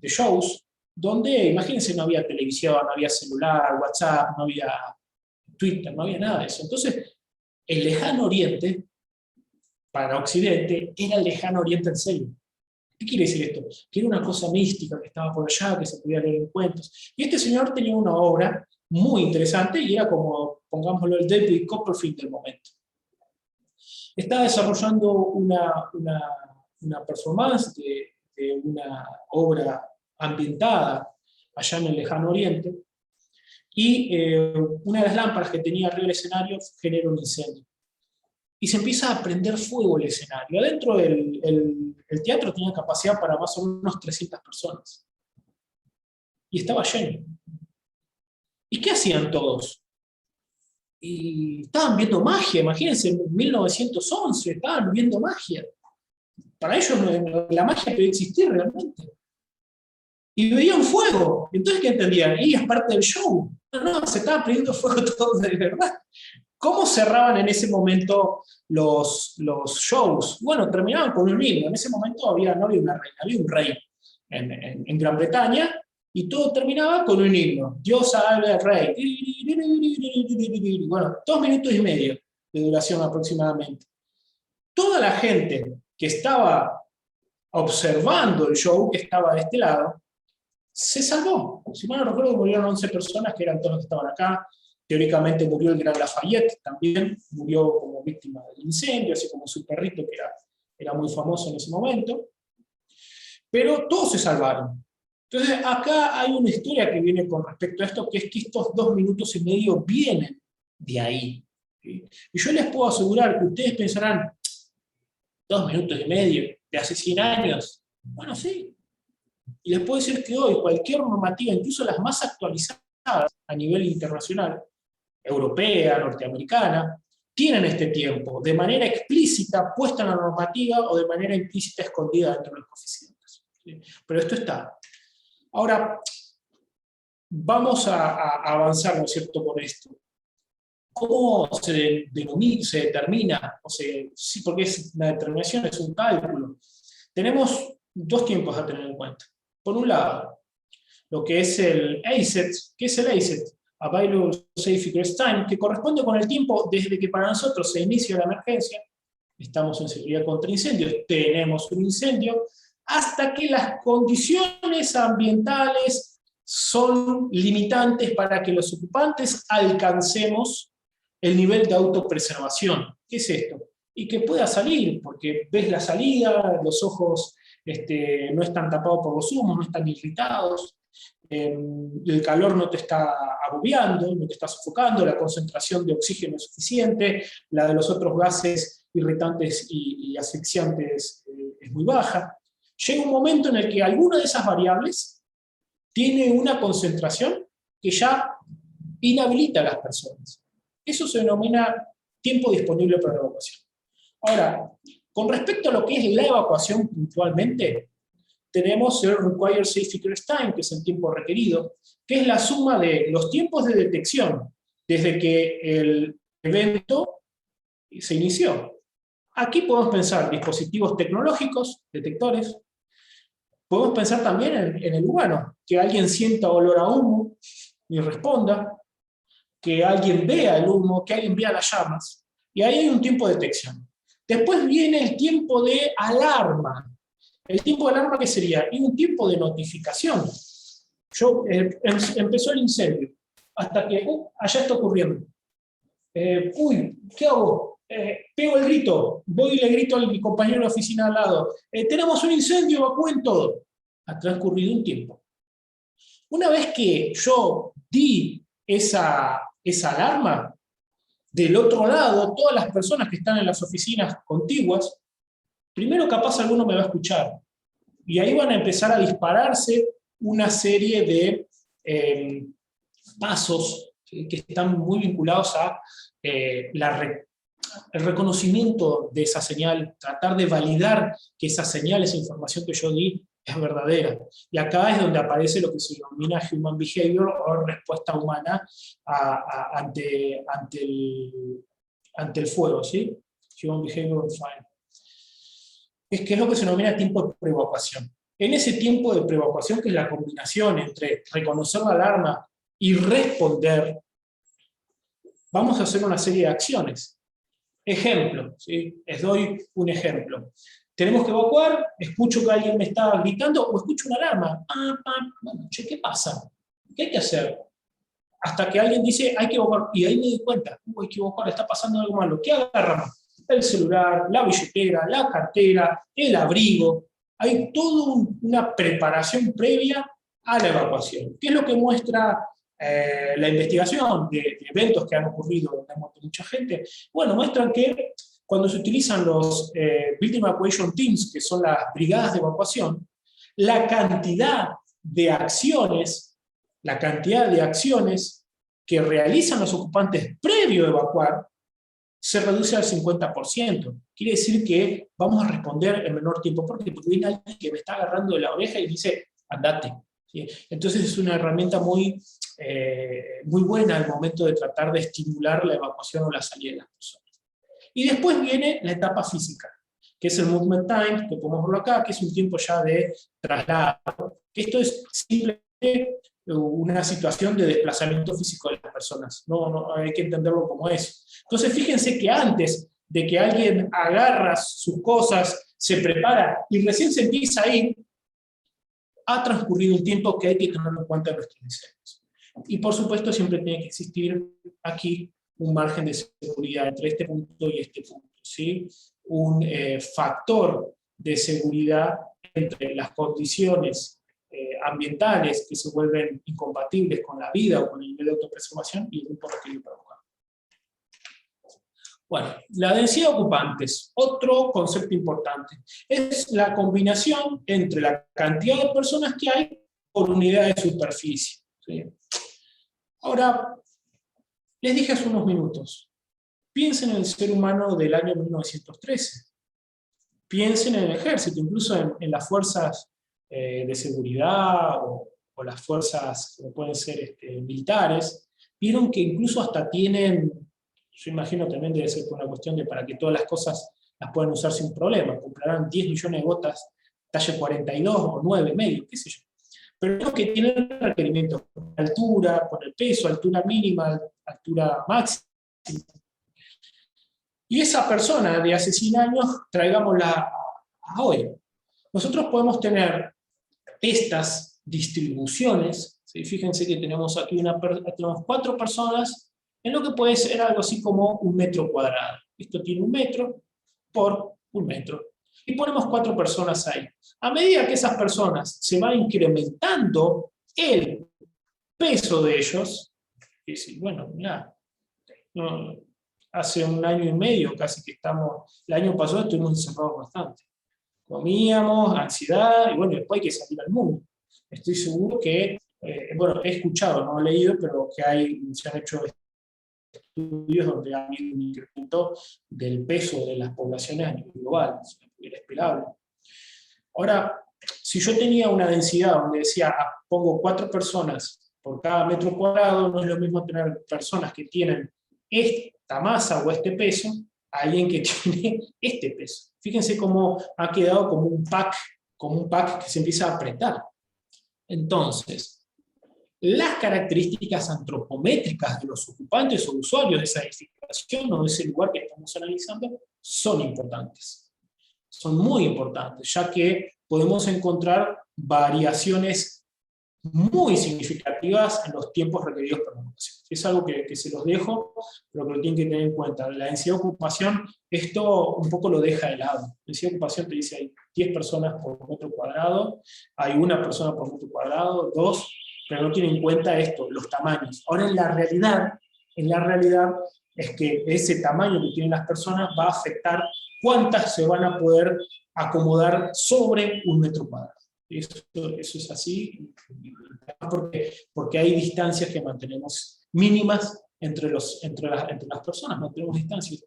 shows, donde, imagínense, no había televisión, no había celular, WhatsApp, no había Twitter, no había nada de eso. Entonces, el lejano oriente, para Occidente, era el lejano oriente en serio. ¿Qué quiere decir esto? Que era una cosa mística, que estaba por allá, que se podía leer en cuentos. Y este señor tenía una obra muy interesante, y era como, pongámoslo, el David Copperfield del momento. Estaba desarrollando una performance de una obra ambientada allá en el lejano oriente, y una de las lámparas que tenía arriba del escenario genera un incendio. Y se empieza a prender fuego el escenario. Adentro el teatro tenía capacidad para más o menos 300 personas. Y estaba lleno. ¿Y qué hacían todos? Y estaban viendo magia, imagínense, en 1911 estaban viendo magia. Para ellos la magia podía existir realmente. Y veían fuego. Entonces, ¿qué entendían? Y es parte del show. No, se estaba prendiendo fuego todo de verdad. ¿Cómo cerraban en ese momento los shows? Bueno, terminaban con un himno. En ese momento no había una reina, había un rey en Gran Bretaña, y todo terminaba con un himno. Dios salve al rey. Bueno, 2 minutos y medio de duración aproximadamente. Toda la gente que estaba observando el show, que estaba de este lado, se salvó. Si mal no recuerdo, murieron 11 personas, que eran todos los que estaban acá. Teóricamente murió el gran Lafayette también, murió como víctima del incendio, así como su perrito, que era muy famoso en ese momento. Pero todos se salvaron. Entonces, acá hay una historia que viene con respecto a esto, que es que estos 2 minutos y medio vienen de ahí. ¿Sí? Y yo les puedo asegurar que ustedes pensarán, 2 minutos y medio, de hace 100 años. Bueno, sí. Y les puedo decir que hoy cualquier normativa, incluso las más actualizadas a nivel internacional, europea, norteamericana, tienen este tiempo, de manera explícita puesta en la normativa o de manera implícita escondida dentro de los coeficientes. ¿Sí? Pero esto está. Ahora, vamos a avanzar, ¿no es cierto?, con esto. ¿Cómo se determina? Sí, porque la determinación es un cálculo. Tenemos 2 tiempos a tener en cuenta. Por un lado, lo que es el ASET. ¿Qué es el ASET? Available Safe Egress Time, que corresponde con el tiempo desde que para nosotros se inicia la emergencia, estamos en seguridad contra incendios, tenemos un incendio, hasta que las condiciones ambientales son limitantes para que los ocupantes alcancemos el nivel de autopreservación. ¿Qué es esto? Y que pueda salir, porque ves la salida, los ojos no están tapados por los humos, no están irritados, el calor no te está agobiando, no te está sofocando, la concentración de oxígeno es suficiente, la de los otros gases irritantes y asfixiantes es muy baja. Llega un momento en el que alguna de esas variables tiene una concentración que ya inhabilita a las personas. Eso se denomina tiempo disponible para la evacuación. Ahora, con respecto a lo que es la evacuación puntualmente, tenemos el Required Safe Egress Time, que es el tiempo requerido, que es la suma de los tiempos de detección desde que el evento se inició. Aquí podemos pensar dispositivos tecnológicos, detectores. Podemos pensar también en el humano, que alguien sienta olor a humo y responda, que alguien vea el humo, que alguien vea las llamas. Y ahí hay un tiempo de detección. Después viene el tiempo de alarma. ¿El tiempo de alarma qué sería? Y un tiempo de notificación. Empezó el incendio, hasta que, allá está ocurriendo. ¿Qué hago? Pego el grito, voy y le grito a mi compañero de la oficina al lado. Tenemos un incendio, evacúen todo. Ha transcurrido un tiempo. Una vez que yo di esa alarma, del otro lado, todas las personas que están en las oficinas contiguas, primero capaz alguno me va a escuchar. Y ahí van a empezar a dispararse una serie de pasos ¿sí? Que están muy vinculados a el reconocimiento de esa señal, tratar de validar que esa señal, esa información que yo di, es verdadera. Y acá es donde aparece lo que se denomina human behavior, o respuesta humana ante el fuego, ¿sí? Human behavior on fire. Es que es lo que se denomina tiempo de preevacuación. En ese tiempo de preevacuación, que es la combinación entre reconocer la alarma y responder, vamos a hacer una serie de acciones. Ejemplo, ¿sí? Les doy un ejemplo. Tenemos que evacuar, escucho que alguien me está gritando o escucho una alarma. Bueno, che, ¿qué pasa? ¿Qué hay que hacer? Hasta que alguien dice, hay que evacuar, y ahí me di cuenta, hay que evacuar, está pasando algo malo. ¿Qué agarramos? El celular, la billetera, la cartera, el abrigo. Hay toda una preparación previa a la evacuación. ¿Qué es lo que muestra la investigación de eventos que han ocurrido donde ha muerto mucha gente? Bueno, muestran que cuando se utilizan los Victim Evacuation Teams, que son las brigadas de evacuación, la cantidad de acciones que realizan los ocupantes previo a evacuar se reduce al 50%. Quiere decir que vamos a responder en menor tiempo. ¿Por qué? Porque viene alguien que me está agarrando de la oreja y dice, andate. ¿Sí? Entonces es una herramienta muy buena al momento de tratar de estimular la evacuación o la salida de las personas. Y después viene la etapa física, que es el movement time, que podemos verlo acá, que es un tiempo ya de traslado. Esto es simplemente una situación de desplazamiento físico de las personas. No hay que entenderlo como eso. Entonces fíjense que antes de que alguien agarra sus cosas, se prepara y recién se empieza a ir, ha transcurrido un tiempo que hay que tener en cuenta en nuestros diseños. Y por supuesto siempre tiene que existir aquí un margen de seguridad entre este punto y este punto, ¿sí? Un factor de seguridad entre las condiciones ambientales que se vuelven incompatibles con la vida o con el nivel de autopreservación y el grupo requerido para buscar. Bueno, la densidad de ocupantes, otro concepto importante, es la combinación entre la cantidad de personas que hay por unidad de superficie, ¿sí? Ahora, les dije hace unos minutos, piensen en el ser humano del año 1913, piensen en el ejército, incluso en las fuerzas de seguridad o las fuerzas que pueden ser militares, vieron que incluso hasta tienen, yo imagino también debe ser por una cuestión de para que todas las cosas las puedan usar sin problema, comprarán 10 millones de botas talle 42 o 9,5, qué sé yo. Pero los que tienen requerimientos por altura, por el peso, altura mínima, altura máxima. Y esa persona de hace 100 años, traigámosla a hoy. Nosotros podemos tener estas distribuciones, ¿sí? Fíjense que tenemos aquí tenemos 4 personas en lo que puede ser algo así como 1 metro cuadrado. Esto tiene 1 metro por 1 metro. Y ponemos 4 personas ahí. A medida que esas personas se va incrementando el peso de ellos, y bueno, mirá, hace 1 año y medio casi que estamos, el año pasado estuvimos encerrados bastante. Comíamos, ansiedad, y bueno, después hay que salir al mundo. Estoy seguro que, bueno, he escuchado, no he leído, pero que se han hecho estudios donde ha habido un incremento del peso de las poblaciones a nivel global, era esperable. Ahora, si yo tenía una densidad donde decía, pongo 4 personas por cada metro cuadrado, no es lo mismo tener personas que tienen esta masa o este peso, a alguien que tiene este peso. Fíjense cómo ha quedado como un pack que se empieza a apretar. Entonces, las características antropométricas de los ocupantes o usuarios de esa edificación o de ese lugar que estamos analizando son importantes. Son muy importantes, ya que podemos encontrar variaciones muy significativas en los tiempos requeridos para la ocupación. Es algo que se los dejo, pero que lo tienen que tener en cuenta. La densidad de ocupación, esto un poco lo deja de lado. La densidad de ocupación te dice hay 10 personas por metro cuadrado, hay 1 persona por metro cuadrado, 2, pero no tiene en cuenta esto, los tamaños. Ahora en la realidad es que ese tamaño que tienen las personas va a afectar cuántas se van a poder acomodar sobre 1 metro cuadrado. Eso es así, porque hay distancias que mantenemos mínimas entre las personas, mantenemos distancias.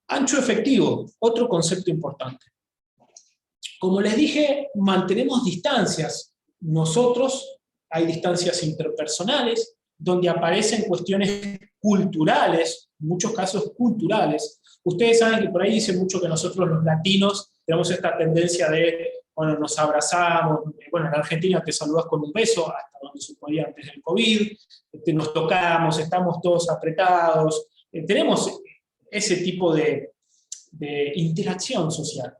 Ancho efectivo, otro concepto importante. Como les dije, mantenemos distancias. Nosotros, hay distancias interpersonales, donde aparecen cuestiones culturales, en muchos casos culturales. Ustedes saben que por ahí dicen mucho que nosotros los latinos tenemos esta tendencia de, bueno, nos abrazamos, bueno, en Argentina te saludas con un beso, hasta donde se podía antes del COVID, nos tocamos, estamos todos apretados, tenemos ese tipo de interacción social.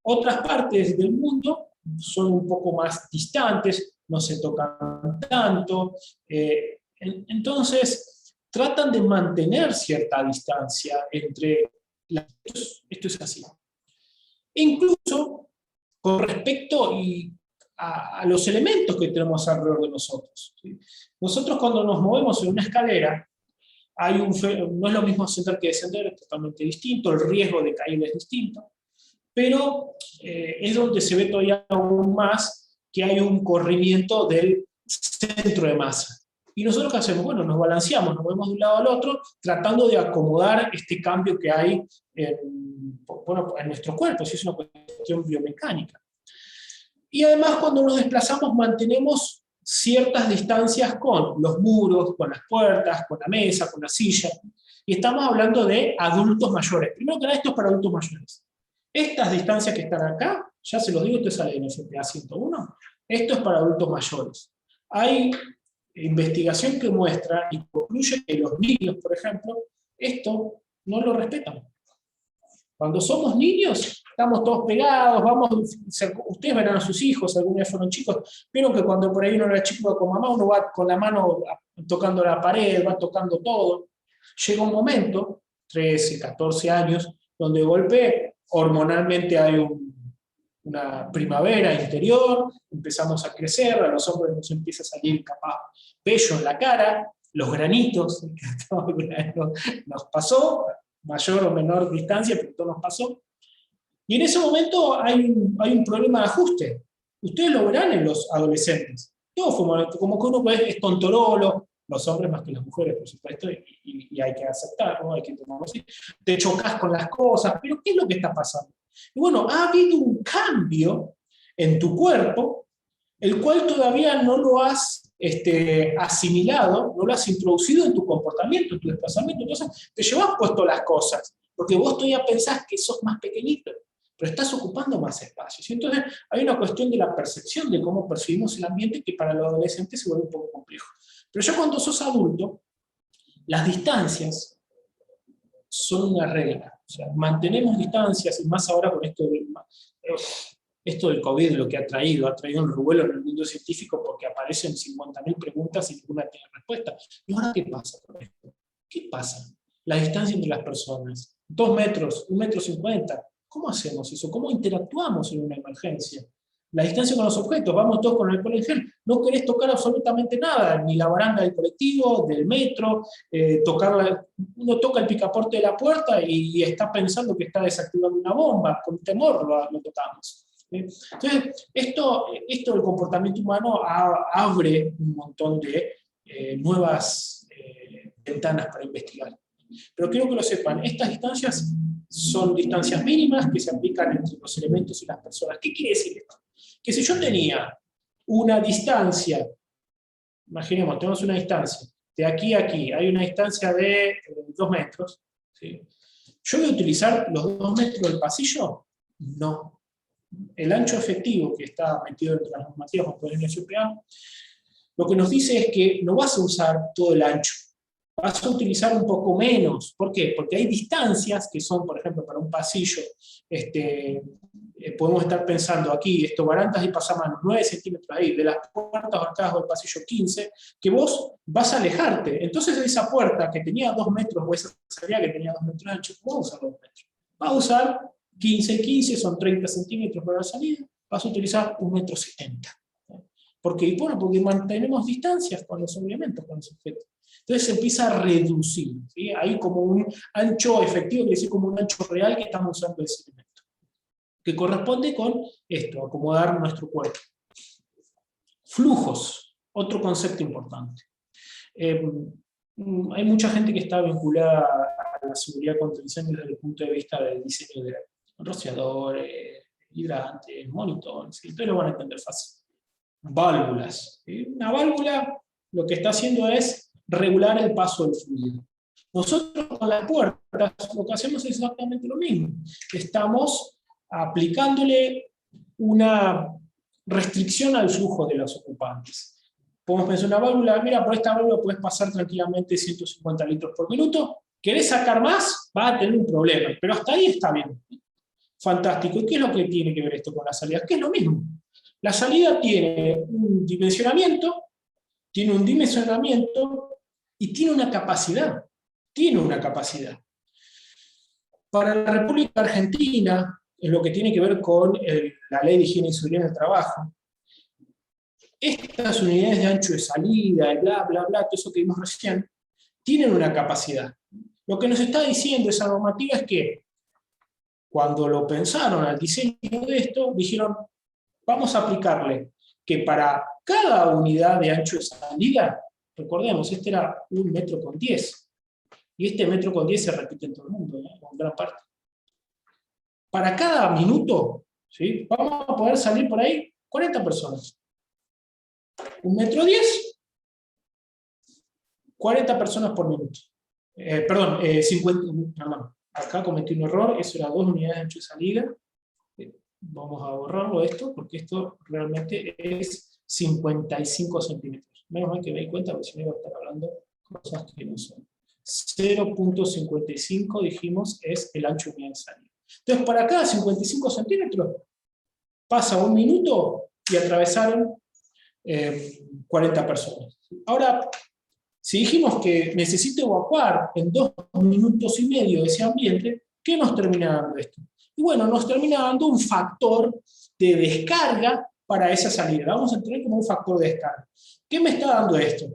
Otras partes del mundo son un poco más distantes, no se tocan tanto, entonces tratan de mantener cierta distancia entre esto es así. Incluso con respecto a los elementos que tenemos alrededor de nosotros. ¿Sí? Nosotros cuando nos movemos en una escalera, no es lo mismo ascender que descender, es totalmente distinto, el riesgo de caer es distinto, pero es donde se ve todavía aún más que hay un corrimiento del centro de masa. Y nosotros ¿qué hacemos? Bueno, nos balanceamos, nos movemos de un lado al otro, tratando de acomodar este cambio que hay en nuestro cuerpo, si es una cuestión biomecánica. Y además cuando nos desplazamos mantenemos ciertas distancias con los muros, con las puertas, con la mesa, con la silla, y estamos hablando de adultos mayores. Primero que nada, esto es para adultos mayores. Estas distancias que están acá, ya se los digo, esto sale en el FPA 101, esto es para adultos mayores. Hay investigación que muestra y concluye que los niños, por ejemplo, esto no lo respetan. Cuando somos niños, estamos todos pegados, ustedes verán a sus hijos, alguna vez fueron chicos, vieron que cuando por ahí uno era chico con mamá, uno va con la mano tocando la pared, va tocando todo. Llega un momento, 13, 14 años, donde de golpe hormonalmente hay una primavera interior, empezamos a crecer, a los hombres nos empieza a salir capaz vello en la cara, los granitos, nos pasó, mayor o menor distancia, pero todo nos pasó. Y en ese momento hay un problema de ajuste. Ustedes lo verán en los adolescentes. Todo fue como que uno es tontorolo, los hombres más que las mujeres, por supuesto, y hay que aceptarlo, hay que tomarlo así. Te chocas con las cosas, pero ¿qué es lo que está pasando? Y bueno, ha habido un cambio en tu cuerpo, el cual todavía no lo has asimilado, no lo has introducido en tu comportamiento, en tu desplazamiento. Entonces te llevas puesto las cosas, porque vos todavía pensás que sos más pequeñito, pero estás ocupando más espacios. Y entonces hay una cuestión de la percepción, de cómo percibimos el ambiente, que para los adolescentes se vuelve un poco complejo. Pero ya cuando sos adulto, las distancias son una regla. O sea, mantenemos distancias, y más ahora con esto del COVID, lo que ha traído un revuelo en el mundo científico, porque aparecen 50.000 preguntas y ninguna tiene respuesta. ¿Y ahora qué pasa con esto? ¿Qué pasa? La distancia entre las personas. 2 metros, 1,50 metros. ¿Cómo hacemos eso? ¿Cómo interactuamos en una emergencia? La distancia con los objetos, vamos todos con el alcohol en gel, no querés tocar absolutamente nada, ni la baranda del colectivo, del metro, uno toca el picaporte de la puerta y está pensando que está desactivando una bomba, con temor lo tocamos. Entonces, esto del comportamiento humano abre un montón de nuevas ventanas para investigar. Pero quiero que lo sepan, estas distancias son distancias mínimas que se aplican entre los elementos y las personas. ¿Qué quiere decir esto? Que si yo tenía una distancia, imaginemos, tenemos una distancia, de aquí a aquí, hay una distancia de 2 metros, ¿sí? ¿Yo voy a utilizar los 2 metros del pasillo? No. El ancho efectivo que está metido entre las normativas por el FPA, lo que nos dice es que no vas a usar todo el ancho, vas a utilizar un poco menos. ¿Por qué? Porque hay distancias que son, por ejemplo, para un pasillo, podemos estar pensando aquí, barandas y pasamanos, 9 centímetros ahí, de las puertas arcadas del pasillo 15, que vos vas a alejarte. Entonces esa puerta que tenía 2 metros, o esa salida que tenía 2 metros de ancho, no va a usar 2 metros. Va a usar 15, son 30 centímetros para la salida, vas a utilizar 1,70 metros. ¿Por qué? Bueno, porque mantenemos distancias con los elementos, con los objetos. Entonces se empieza a reducir, ¿sí? Hay como un ancho efectivo, que es como un ancho real que estamos usando ese elemento, que corresponde con esto, acomodar nuestro cuerpo. Flujos, otro concepto importante. Hay mucha gente que está vinculada a la seguridad contra incendios desde el punto de vista del diseño de rociadores, hidrantes, monitores, y ustedes lo van a entender fácil. Válvulas. Una válvula lo que está haciendo es regular el paso del fluido. Nosotros con las puertas lo que hacemos es exactamente lo mismo. Estamos aplicándole una restricción al flujo de los ocupantes. Podemos pensar una válvula, mira, por esta válvula puedes pasar tranquilamente 150 litros por minuto. ¿Querés sacar más? Va a tener un problema, pero hasta ahí está bien. Fantástico. ¿Y qué es lo que tiene que ver esto con la salida? Que es lo mismo. La salida tiene un dimensionamiento y tiene una capacidad. Tiene una capacidad. Para la República Argentina, en lo que tiene que ver con la Ley de Higiene y Seguridad en el Trabajo, estas unidades de ancho de salida, y bla, bla, bla, todo eso que vimos recién, tienen una capacidad. Lo que nos está diciendo esa normativa es que cuando lo pensaron al diseño de esto, dijeron, vamos a aplicarle que para cada unidad de ancho de salida, recordemos, este era 1,10 metros, y este 1,10 metros se repite en todo el mundo, ¿no? En gran parte. Para cada minuto, ¿sí? Vamos a poder salir por ahí 40 personas. 1,10 metros, 40 personas por minuto. 50, perdón, acá cometí un error, eso era 2 unidades de ancho de salida. Vamos a borrarlo esto, porque esto realmente es 55 centímetros. Menos mal que me di cuenta, porque si no iba a estar hablando cosas que no son. 0.55 dijimos es el ancho de unidad de salida. Entonces, para cada 55 centímetros pasa 1 minuto y atravesaron 40 personas. Ahora, si dijimos que necesito evacuar en 2 minutos y medio ese ambiente, ¿qué nos termina dando esto? Y bueno, nos termina dando un factor de descarga para esa salida. Vamos a tener como un factor de descarga. ¿Qué me está dando esto?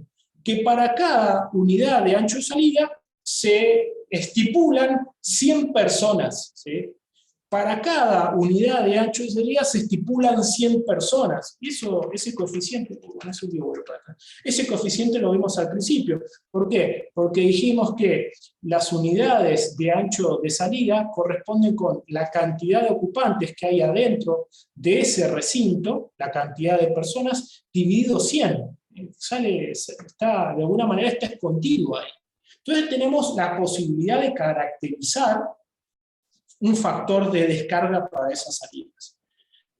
Que para cada unidad de ancho de salida se estipulan 100 personas, ¿sí? Para cada unidad de ancho de salida se estipulan 100 personas. Y ese coeficiente, ese coeficiente lo vimos al principio. ¿Por qué? Porque dijimos que las unidades de ancho de salida corresponden con la cantidad de ocupantes que hay adentro de ese recinto, la cantidad de personas, dividido 100. De alguna manera está escondido ahí. Entonces tenemos la posibilidad de caracterizar un factor de descarga para esas salidas.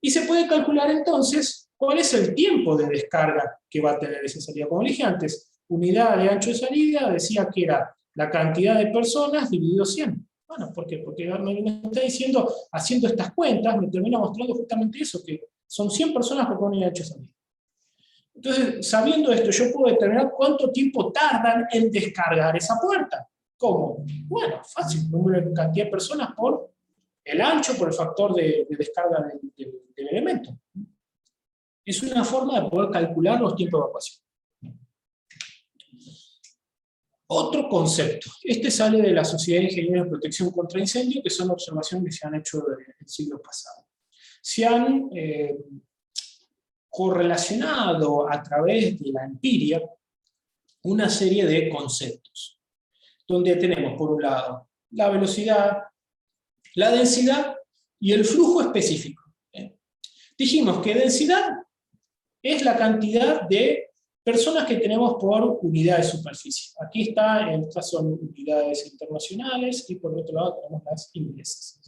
Y se puede calcular entonces cuál es el tiempo de descarga que va a tener esa salida. Como dije antes, unidad de ancho de salida decía que era la cantidad de personas dividido 100. Bueno, ¿por qué? Porque me está diciendo, haciendo estas cuentas, me termina mostrando justamente eso, que son 100 personas por unidad de ancho de salida. Entonces, sabiendo esto, yo puedo determinar cuánto tiempo tardan en descargar esa puerta. ¿Cómo? Bueno, fácil, número de cantidad de personas por el ancho, por el factor de descarga del elemento. Es una forma de poder calcular los tiempos de evacuación. Otro concepto. Este sale de la Sociedad de Ingenieros de Protección contra Incendio, que son observaciones que se han hecho en el siglo pasado. Se han correlacionado a través de la empiria una serie de conceptos, donde tenemos por un lado la velocidad, la densidad y el flujo específico. Dijimos que densidad es la cantidad de personas que tenemos por unidad de superficie. Aquí está, estas son unidades internacionales y por otro lado tenemos las inglesas.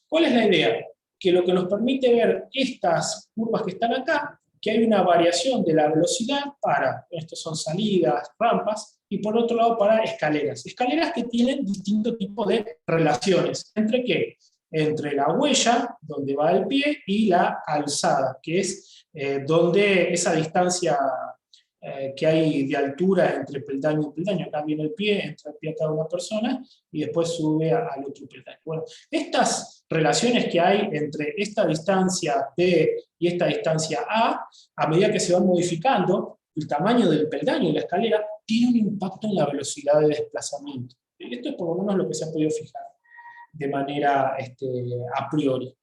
¿Cuál es la idea? Que lo que nos permite ver estas curvas que están acá, que hay una variación de la velocidad para, estos son salidas, rampas, y por otro lado para escaleras. Escaleras que tienen distintos tipos de relaciones. ¿Entre qué? Entre la huella, donde va el pie, y la alzada, que es donde esa distancia que hay de altura entre peldaño y peldaño. Acá viene el pie, entra el pie a cada una persona, y después sube al otro peldaño. Bueno, estas relaciones que hay entre esta distancia B y esta distancia a medida que se van modificando, el tamaño del peldaño y la escalera tiene un impacto en la velocidad de desplazamiento. Esto es por lo menos lo que se ha podido fijar de manera a priori.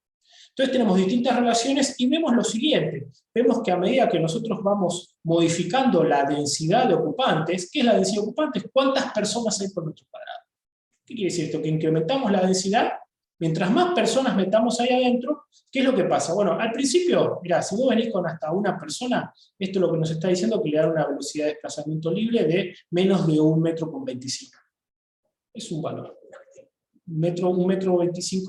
Entonces tenemos distintas relaciones y vemos lo siguiente. Vemos que a medida que nosotros vamos modificando la densidad de ocupantes, ¿qué es la densidad de ocupantes? ¿Cuántas personas hay por metro cuadrado? ¿Qué quiere decir esto? Que incrementamos la densidad, mientras más personas metamos ahí adentro, ¿qué es lo que pasa? Bueno, al principio, mirá, si vos venís con hasta una persona, esto es lo que nos está diciendo que le da una velocidad de desplazamiento libre de menos de 1,25 m. Es un valor. 1,25 m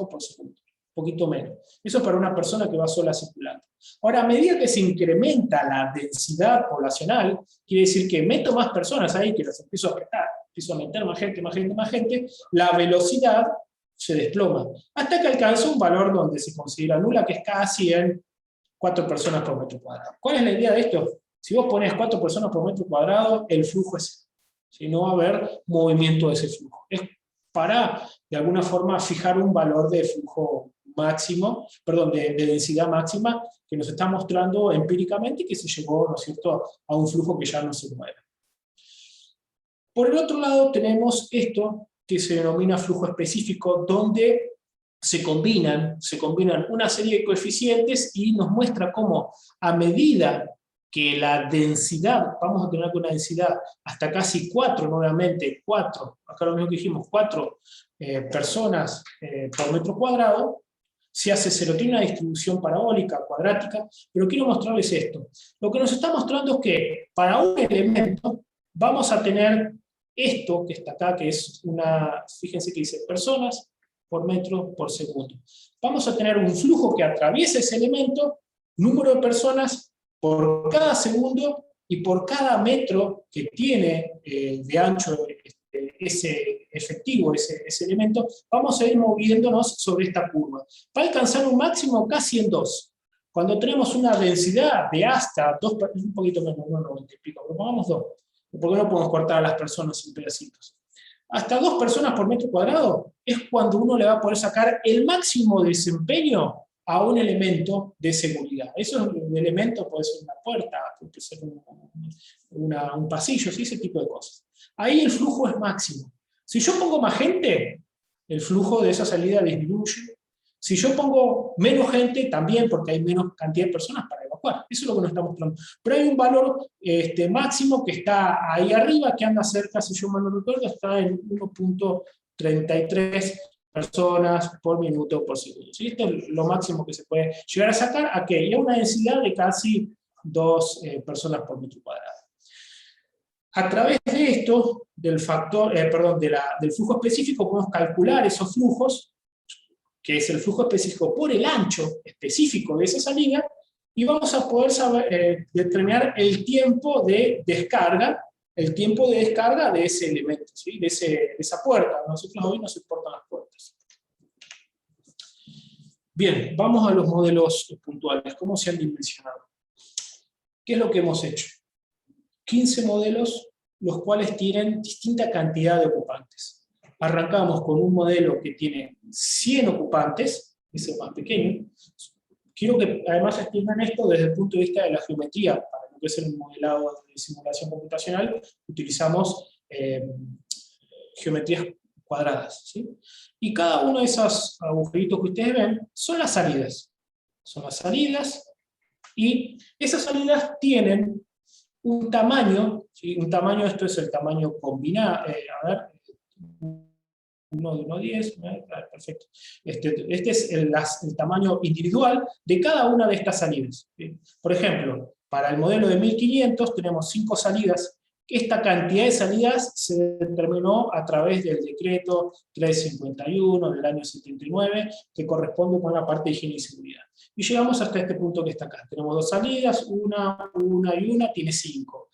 por segundo. Un poquito menos. Eso es para una persona que va sola circulando. Ahora, a medida que se incrementa la densidad poblacional, quiere decir que meto más personas ahí, que las empiezo a apretar, empiezo a meter más gente, más gente, más gente, la velocidad se desploma, hasta que alcanza un valor donde se considera nula, que es casi en 4 personas por metro cuadrado. ¿Cuál es la idea de esto? Si vos pones 4 personas por metro cuadrado, el flujo es si no va a haber movimiento de ese flujo. Es para, de alguna forma, fijar un valor de flujo máximo, perdón, de densidad máxima, que nos está mostrando empíricamente que se llegó, ¿no es cierto?, a un flujo que ya no se mueve. Por el otro lado tenemos esto que se denomina flujo específico, donde se combinan una serie de coeficientes y nos muestra cómo a medida que la densidad, vamos a tener una densidad hasta casi 4 nuevamente, 4, acá lo mismo que dijimos, 4 personas por metro cuadrado, se hace cero, tiene una distribución parabólica, cuadrática, pero quiero mostrarles esto. Lo que nos está mostrando es que para un elemento vamos a tener esto que está acá, que es una, fíjense que dice personas por metro por segundo. Vamos a tener un flujo que atraviesa ese elemento, número de personas por cada segundo y por cada metro que tiene de ancho ese efectivo, ese elemento, vamos a ir moviéndonos sobre esta curva. Va a alcanzar un máximo casi en 2. Cuando tenemos una densidad de hasta 2, un poquito menos, no 90 y pico, pero pongamos 2. ¿Por qué no podemos cortar a las personas en pedacitos? Hasta 2 personas por metro cuadrado es cuando uno le va a poder sacar el máximo desempeño a un elemento de seguridad. Eso es un elemento, puede ser una puerta, puede ser un pasillo, ¿sí? Ese tipo de cosas. Ahí el flujo es máximo. Si yo pongo más gente, el flujo de esa salida disminuye. Si yo pongo menos gente, también, porque hay menos cantidad de personas para evacuar. Eso es lo que nos está mostrando. Pero hay un valor máximo que está ahí arriba, que anda cerca, si yo mal no recuerdo, está en 1,33 personas por minuto por segundo. ¿Sí? Esto es lo máximo que se puede llegar a sacar. ¿A qué? Y a una densidad de casi 2 personas por metro cuadrado. A través de esto, del factor, del flujo específico, podemos calcular esos flujos, que es el flujo específico por el ancho específico de esa salida, y vamos a poder saber, determinar el tiempo de descarga, de ese elemento, ¿sí? de esa puerta. A nosotros hoy nos importan las puertas. Bien, vamos a los modelos puntuales. ¿Cómo se han dimensionado? ¿Qué es lo que hemos hecho? 15 modelos, los cuales tienen distinta cantidad de ocupantes. Arrancamos con un modelo que tiene 100 ocupantes, ese más pequeño. Quiero que además estimen esto desde el punto de vista de la geometría. Para lo que es el modelado de simulación computacional, utilizamos geometrías cuadradas, ¿sí? Y cada uno de esos agujeritos que ustedes ven son las salidas. Son las salidas, y esas salidas tienen un tamaño, ¿sí? Un tamaño, esto es el tamaño combinado, a ver, 1 de 1 a 10, perfecto. Este es el tamaño individual de cada una de estas salidas, ¿sí? Por ejemplo, para el modelo de 1500 tenemos 5 salidas. Esta cantidad de salidas se determinó a través del decreto 351 del año 79, que corresponde con la parte de higiene y seguridad. Y llegamos hasta este punto que está acá. Tenemos 2 salidas, una y una, tiene 5.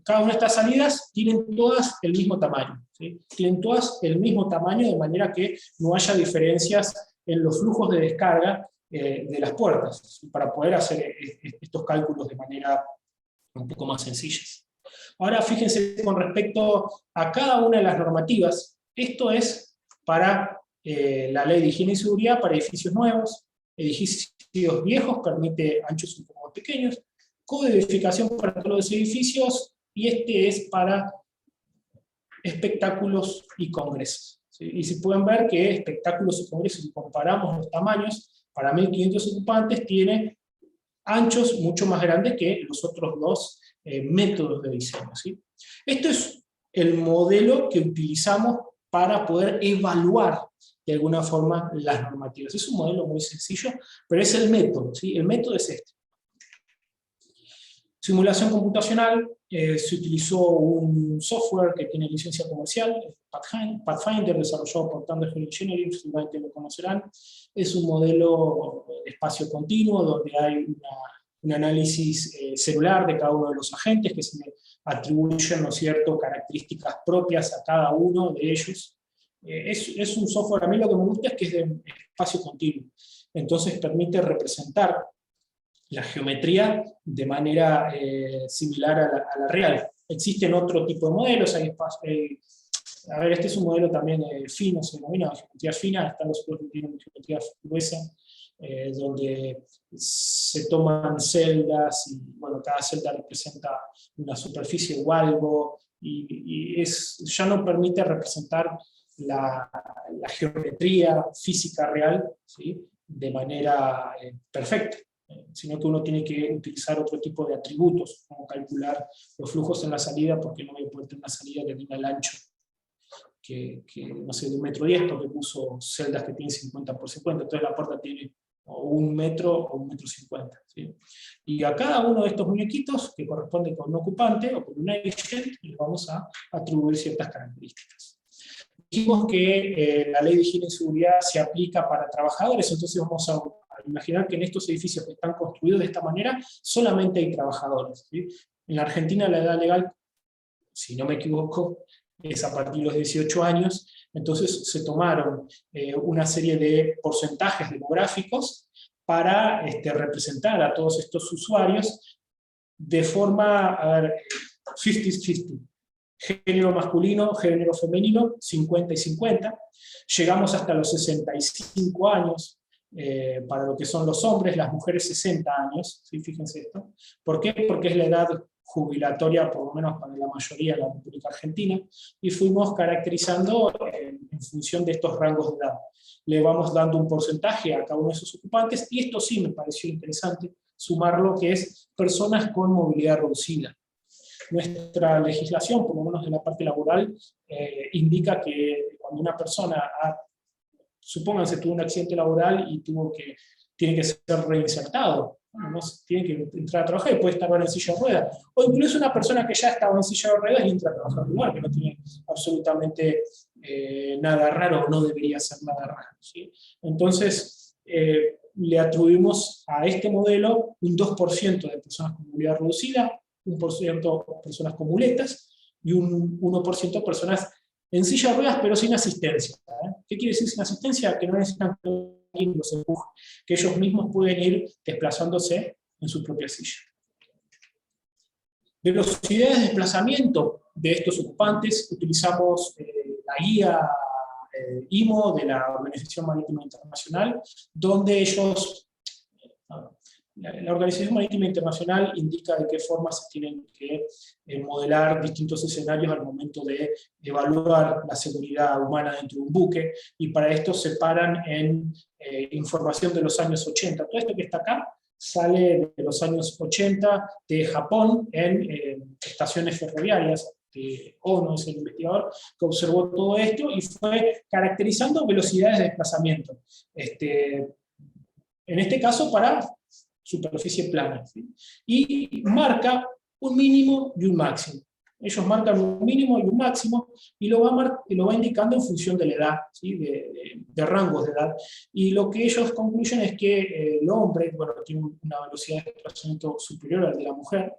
Cada una de estas salidas tienen todas el mismo tamaño, ¿sí? Tienen todas el mismo tamaño, de manera que no haya diferencias en los flujos de descarga de las puertas, ¿sí? Para poder hacer estos cálculos de manera un poco más sencillas. Ahora fíjense con respecto a cada una de las normativas. Esto es para la ley de higiene y seguridad para edificios nuevos. Edificios viejos permite anchos un poco más pequeños. Código de edificación para todos los edificios, y este es para espectáculos y congresos. ¿sí? Y si pueden ver que espectáculos y congresos, si comparamos los tamaños, para 1.500 ocupantes tiene anchos mucho más grandes que los otros dos métodos de diseño, ¿sí? Esto es el modelo que utilizamos para poder evaluar de alguna forma las normativas. Es un modelo muy sencillo, pero es el método, ¿sí? El método es este. Simulación computacional, se utilizó un software que tiene licencia comercial, Pathfinder, desarrollado por Thunder Engineering, seguramente lo conocerán. Es un modelo de espacio continuo, donde hay un análisis celular de cada uno de los agentes, que se le atribuyen, ¿no es cierto?, características propias a cada uno de ellos. Es un software, a mí lo que me gusta es que es de espacio continuo, entonces permite representar la geometría de manera similar a la real. Existen otro tipo de modelos, a ver, este es un modelo también fino, se denomina geometría fina, están los otros que tienen geometría gruesa, donde se toman celdas, y bueno, cada celda representa una superficie o algo, y ya no permite representar la geometría física real, ¿sí?, de manera perfecta, sino que uno tiene que utilizar otro tipo de atributos, como calcular los flujos en la salida, porque no voy a poder tener una salida que tenga el ancho que no sé, de 1,10 m, porque puso celdas que tienen 50 por 50, entonces la puerta tiene o 1 metro o 1,50 m, ¿sí? Y a cada uno de estos muñequitos, que corresponde con un ocupante o con un agent, les vamos a atribuir ciertas características. Dijimos que la ley de higiene y seguridad se aplica para trabajadores, entonces vamos a imaginar que en estos edificios que están construidos de esta manera, solamente hay trabajadores, ¿sí? En la Argentina la edad legal, si no me equivoco, es a partir de los 18 años, entonces se tomaron una serie de porcentajes demográficos para representar a todos estos usuarios de forma, a ver, 50-50. Género masculino, género femenino, 50 y 50. Llegamos hasta los 65 años para lo que son los hombres, las mujeres 60 años, ¿sí? Fíjense esto. ¿Por qué? Porque es la edad jubilatoria, por lo menos para la mayoría de la República Argentina, y fuimos caracterizando en función de estos rangos de edad. Le vamos dando un porcentaje a cada uno de esos ocupantes, y esto sí me pareció interesante, sumarlo, que es personas con movilidad reducida. Nuestra legislación, por lo menos en la parte laboral, indica que cuando una persona, supónganse, tuvo un accidente laboral y tiene que ser reinsertado, ¿no? Tiene que entrar a trabajar y puede estar ahora en silla de ruedas, o incluso una persona que ya estaba en silla de ruedas y entra a trabajar igual, que no tiene absolutamente nada raro, o no debería ser nada raro, ¿sí? Entonces, le atribuimos a este modelo un 2% de personas con movilidad reducida, 1% personas con muletas, y un 1% personas en silla de ruedas, pero sin asistencia. ¿Qué quiere decir sin asistencia? Que no necesitan que alguien los empuje, que ellos mismos pueden ir desplazándose en su propia silla. Velocidades de desplazamiento de estos ocupantes, utilizamos la guía IMO de la Organización Marítima Internacional, donde ellos... La Organización Marítima Internacional indica de qué forma se tienen que modelar distintos escenarios al momento de evaluar la seguridad humana dentro de un buque, y para esto se paran en información de los años 80. Todo esto que está acá sale de los años 80 de Japón en estaciones ferroviarias. Ono es el investigador que observó todo esto y fue caracterizando velocidades de desplazamiento. En este caso para superficie plana, ¿sí? Y marca un mínimo y un máximo. Ellos marcan un mínimo y un máximo, y lo va indicando en función de la edad, ¿sí? de rangos de edad. Y lo que ellos concluyen es que el hombre, bueno, tiene una velocidad de desplazamiento superior al de la mujer,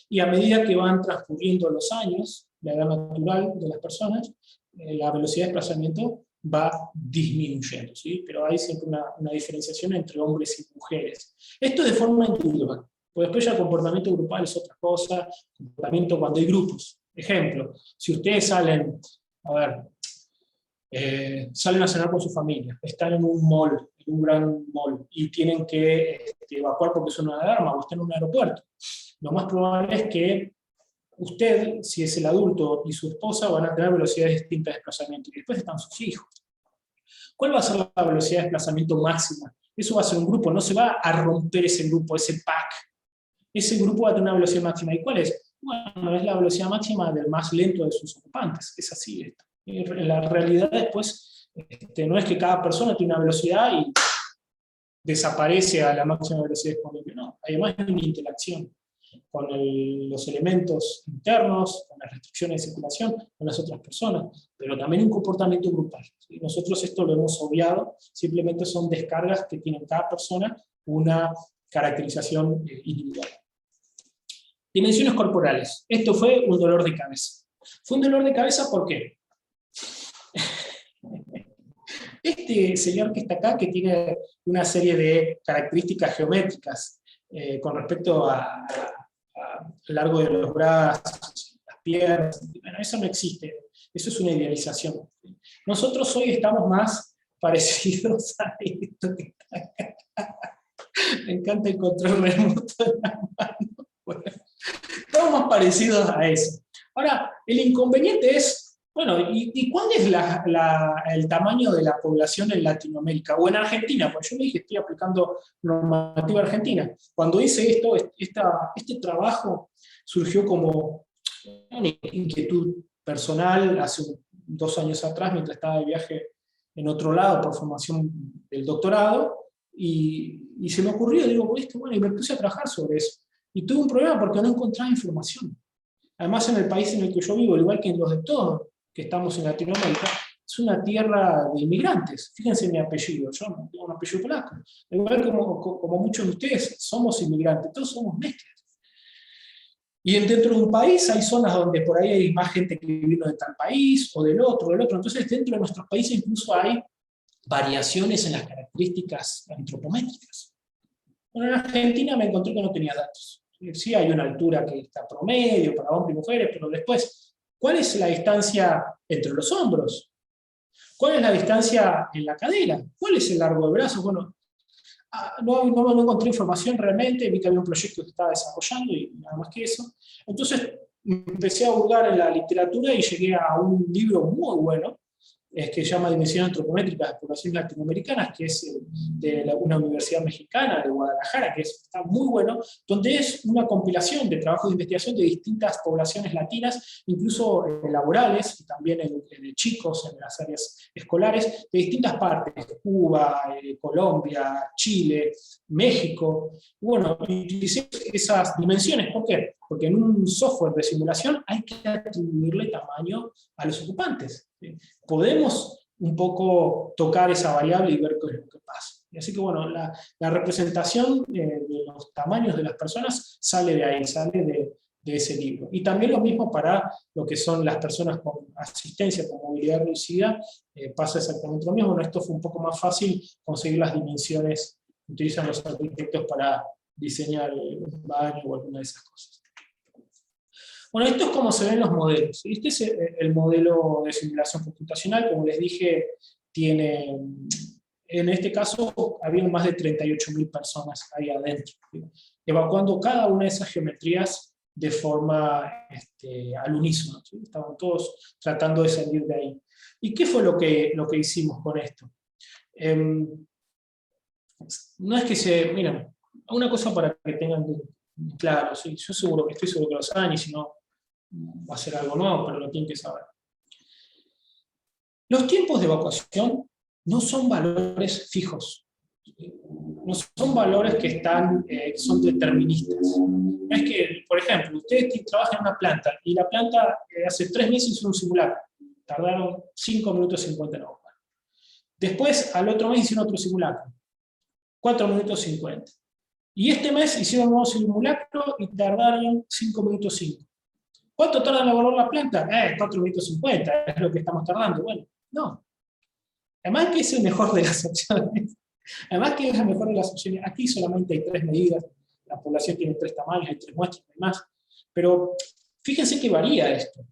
y a medida que van transcurriendo los años, la edad natural de las personas, la velocidad de desplazamiento va disminuyendo, ¿sí? Pero hay siempre una diferenciación entre hombres y mujeres. Esto de forma individual, pues después ya el comportamiento grupal es otra cosa, comportamiento cuando hay grupos. Ejemplo, si ustedes salen a cenar con su familia, están en un mall, en un gran mall, y tienen que evacuar porque es una alarma, o están en un aeropuerto, lo más probable es que usted, si es el adulto, y su esposa van a tener velocidades distintas de desplazamiento, y después están sus hijos. ¿Cuál va a ser la velocidad de desplazamiento máxima? Eso va a ser un grupo, no se va a romper ese grupo, ese pack. Ese grupo va a tener una velocidad máxima. ¿Y cuál es? Bueno, es la velocidad máxima del más lento de sus ocupantes. Es así esto. Y la realidad después no es que cada persona tiene una velocidad y desaparece a la máxima velocidad disponible. No, además hay una interacción con los elementos internos, con las restricciones de circulación, con las otras personas, pero también un comportamiento grupal. ¿Sí? Nosotros esto lo hemos obviado, simplemente son descargas que tiene cada persona una caracterización individual. Dimensiones corporales. Esto fue un dolor de cabeza. Fue un dolor de cabeza ¿por qué? Este señor que está acá, que tiene una serie de características geométricas con respecto a largo de los brazos, las piernas, bueno, eso no existe, eso es una idealización. Nosotros hoy estamos más parecidos a esto que está acá. Me encanta el control remoto de la mano. Bueno, estamos más parecidos a eso. Ahora, el inconveniente es, bueno, ¿y cuál es el tamaño de la población en Latinoamérica? O en Argentina, porque yo me dije, estoy aplicando normativa argentina. Cuando hice esto, este trabajo surgió como una inquietud personal hace 2 años atrás, mientras estaba de viaje en otro lado por formación del doctorado, y se me ocurrió, digo, bueno, y me puse a trabajar sobre eso. Y tuve un problema porque no encontraba información. Además, en el país en el que yo vivo, igual que en los de todos que estamos en Latinoamérica, es una tierra de inmigrantes. Fíjense mi apellido, yo tengo un apellido polaco. Igual como muchos de ustedes, somos inmigrantes, todos somos mezclas. Y dentro de un país hay zonas donde por ahí hay más gente que vino de tal país, o del otro. Entonces, dentro de nuestros países incluso hay variaciones en las características antropométricas. Bueno, en Argentina me encontré que no tenía datos. Sí hay una altura que está promedio para hombres y mujeres, pero después, ¿cuál es la distancia entre los hombros? ¿Cuál es la distancia en la cadera? ¿Cuál es el largo de brazos? Bueno, no encontré información realmente, vi que había un proyecto que estaba desarrollando y nada más que eso. Entonces empecé a hurgar en la literatura y llegué a un libro muy bueno, que se llama Dimensiones Antropométricas de Poblaciones Latinoamericanas, que es de una universidad mexicana de Guadalajara, que está muy bueno, donde es una compilación de trabajos de investigación de distintas poblaciones latinas, incluso laborales, y también de chicos en las áreas escolares, de distintas partes, Cuba, Colombia, Chile, México. Bueno, utilicé esas dimensiones, ¿por qué? Porque en un software de simulación hay que atribuirle tamaño a los ocupantes. Podemos un poco tocar esa variable y ver qué es lo que pasa. Y así que bueno, la representación de los tamaños de las personas sale de ahí, sale de ese libro. Y también lo mismo para lo que son las personas con asistencia, con movilidad reducida, pasa exactamente lo mismo. Bueno, esto fue un poco más fácil conseguir las dimensiones que utilizan los arquitectos para diseñar un baño o alguna de esas cosas. Bueno, esto es como se ven los modelos. Este es el modelo de simulación computacional, como les dije, tiene, en este caso, había más de 38.000 personas ahí adentro, evacuando cada una de esas geometrías de forma al unísono, ¿sí? Estaban todos tratando de salir de ahí. ¿Y qué fue lo que hicimos con esto? No es que miren, una cosa para que tengan claro, ¿sí? Yo estoy seguro que lo saben, y si no, va a ser algo nuevo, pero lo tienen que saber. Los tiempos de evacuación no son valores fijos, no son valores que son deterministas. No es que, por ejemplo, ustedes trabajan en una planta, y la planta hace 3 meses hizo un simulacro, tardaron 5 minutos 50 en evacuar. Después, al otro mes hicieron otro simulacro, 4 minutos 50. Y este mes hicieron un nuevo simulacro y tardaron 5 minutos 5. ¿Cuánto tarda en evaluar la planta? 4 minutos 50, es lo que estamos tardando. Bueno, no. Además que es el mejor de las opciones. Aquí solamente hay 3 medidas, la población tiene 3 tamaños, hay 3 muestras, no hay más. Pero fíjense que varía esto.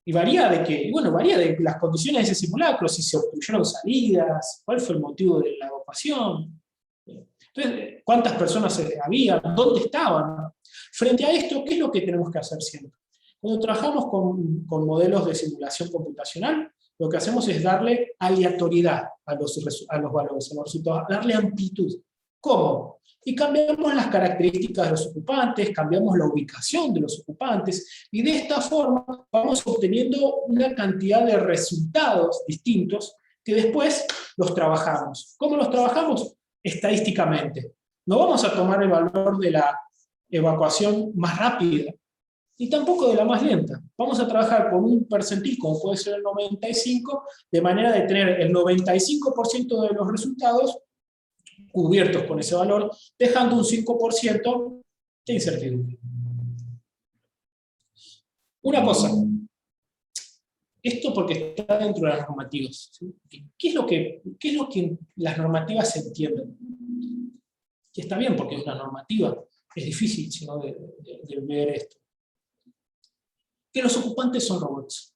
Y varía de las condiciones de ese simulacro, si se obstruyeron salidas, cuál fue el motivo de la evacuación. Entonces, ¿cuántas personas había? ¿Dónde estaban? Frente a esto, ¿qué es lo que tenemos que hacer siempre? Cuando trabajamos con modelos de simulación computacional, lo que hacemos es darle aleatoriedad a los valores, a los resultados, darle amplitud. ¿Cómo? Y cambiamos las características de los ocupantes, cambiamos la ubicación de los ocupantes, y de esta forma vamos obteniendo una cantidad de resultados distintos que después los trabajamos. ¿Cómo los trabajamos? Estadísticamente. No vamos a tomar el valor de la evacuación más rápida, ni tampoco de la más lenta. Vamos a trabajar con un percentil, como puede ser el 95, de manera de tener el 95% de los resultados cubiertos con ese valor, dejando un 5% de incertidumbre. Una cosa, esto porque está dentro de las normativas, ¿sí? ¿Qué es lo que las normativas entienden? Que está bien porque es una normativa, es difícil sino de ver esto. Que los ocupantes son robots.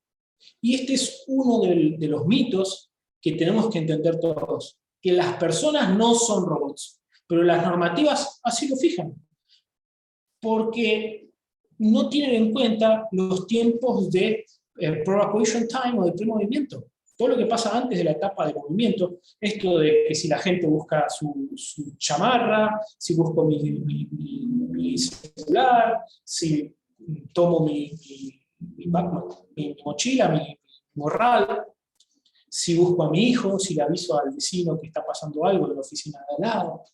Y este es uno de los mitos que tenemos que entender todos. Que las personas no son robots, pero las normativas así lo fijan. Porque no tienen en cuenta los tiempos de pre-evacuation time o de pre-movimiento. Todo lo que pasa antes de la etapa de movimiento, esto de que si la gente busca su chamarra, si busco mi celular, si tomo mi mochila, mi morral, si busco a mi hijo, si le aviso al vecino que está pasando algo en la oficina de al lado.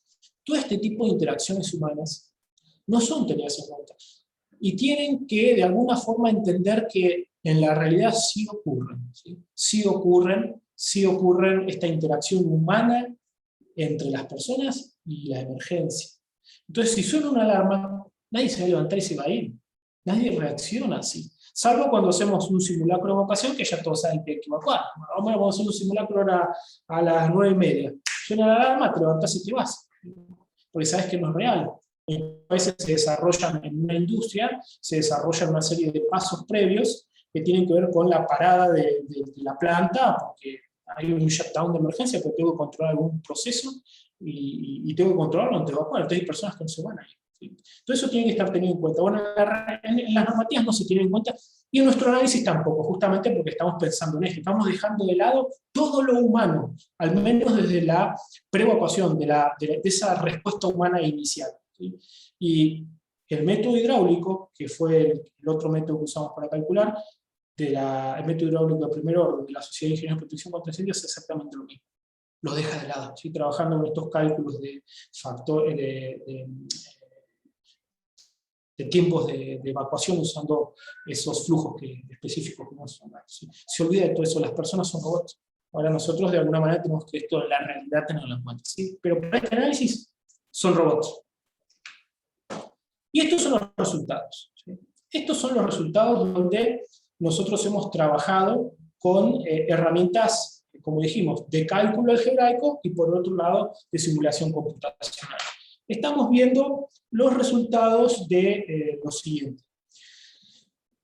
Todo este tipo de interacciones humanas no son tenidas en cuenta. Y tienen que, de alguna forma, entender que en la realidad sí ocurren. Sí ocurren esta interacción humana entre las personas y la emergencia. Entonces, si suena una alarma, nadie se va a levantar y se va a ir. Nadie reacciona así. Salvo cuando hacemos un simulacro de evacuación, que ya todos saben que hay que evacuar. Vamos a hacer un simulacro ahora a las 9:30. Suena la alarma, te levantás y te vas. Porque sabes que no es real. A veces se desarrollan en una industria, se desarrollan una serie de pasos previos que tienen que ver con la parada de la planta, porque hay un shutdown de emergencia, porque tengo que controlar algún proceso y tengo que controlarlo antes de evacuar. Entonces hay personas que no se van a ir. ¿Sí? Todo eso tiene que estar tenido en cuenta. Bueno, en las normativas no se tiene en cuenta, y en nuestro análisis tampoco, justamente porque estamos pensando en esto. Estamos dejando de lado todo lo humano, al menos desde la pre-evacuación, de esa respuesta humana inicial. ¿Sí? Y el método hidráulico, que fue el otro método que usamos para calcular, el método hidráulico de primer orden de la Sociedad de Ingenieros de Protección contra Incendios, es exactamente lo mismo. Lo deja de lado, ¿sí? Trabajando en estos cálculos de tiempos de evacuación usando esos flujos específicos que no son. ¿Sí? Se olvida de todo eso, las personas son robots. Ahora nosotros de alguna manera tenemos que esto, la realidad, tenerlo en cuenta. ¿Sí? Pero para este análisis son robots. Y estos son los resultados. ¿Sí? Estos son los resultados donde nosotros hemos trabajado con herramientas, como dijimos, de cálculo algebraico y por otro lado de simulación computacional. Estamos viendo los resultados de lo siguiente.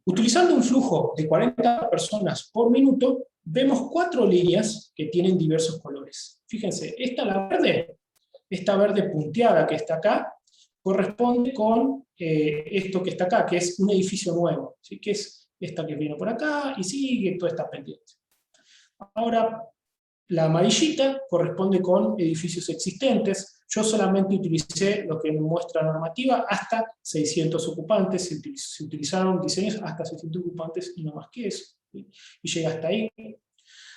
Utilizando un flujo de 40 personas por minuto, vemos 4 líneas que tienen diversos colores. Fíjense, la verde punteada que está acá, corresponde con esto que está acá, que es un edificio nuevo, ¿sí? Que es esta que viene por acá y sigue toda esta pendiente. Ahora, la amarillita corresponde con edificios existentes. Yo solamente utilicé lo que muestra la normativa, hasta 600 ocupantes, se utilizaron diseños hasta 600 ocupantes y no más que eso, ¿sí? Y llega hasta ahí.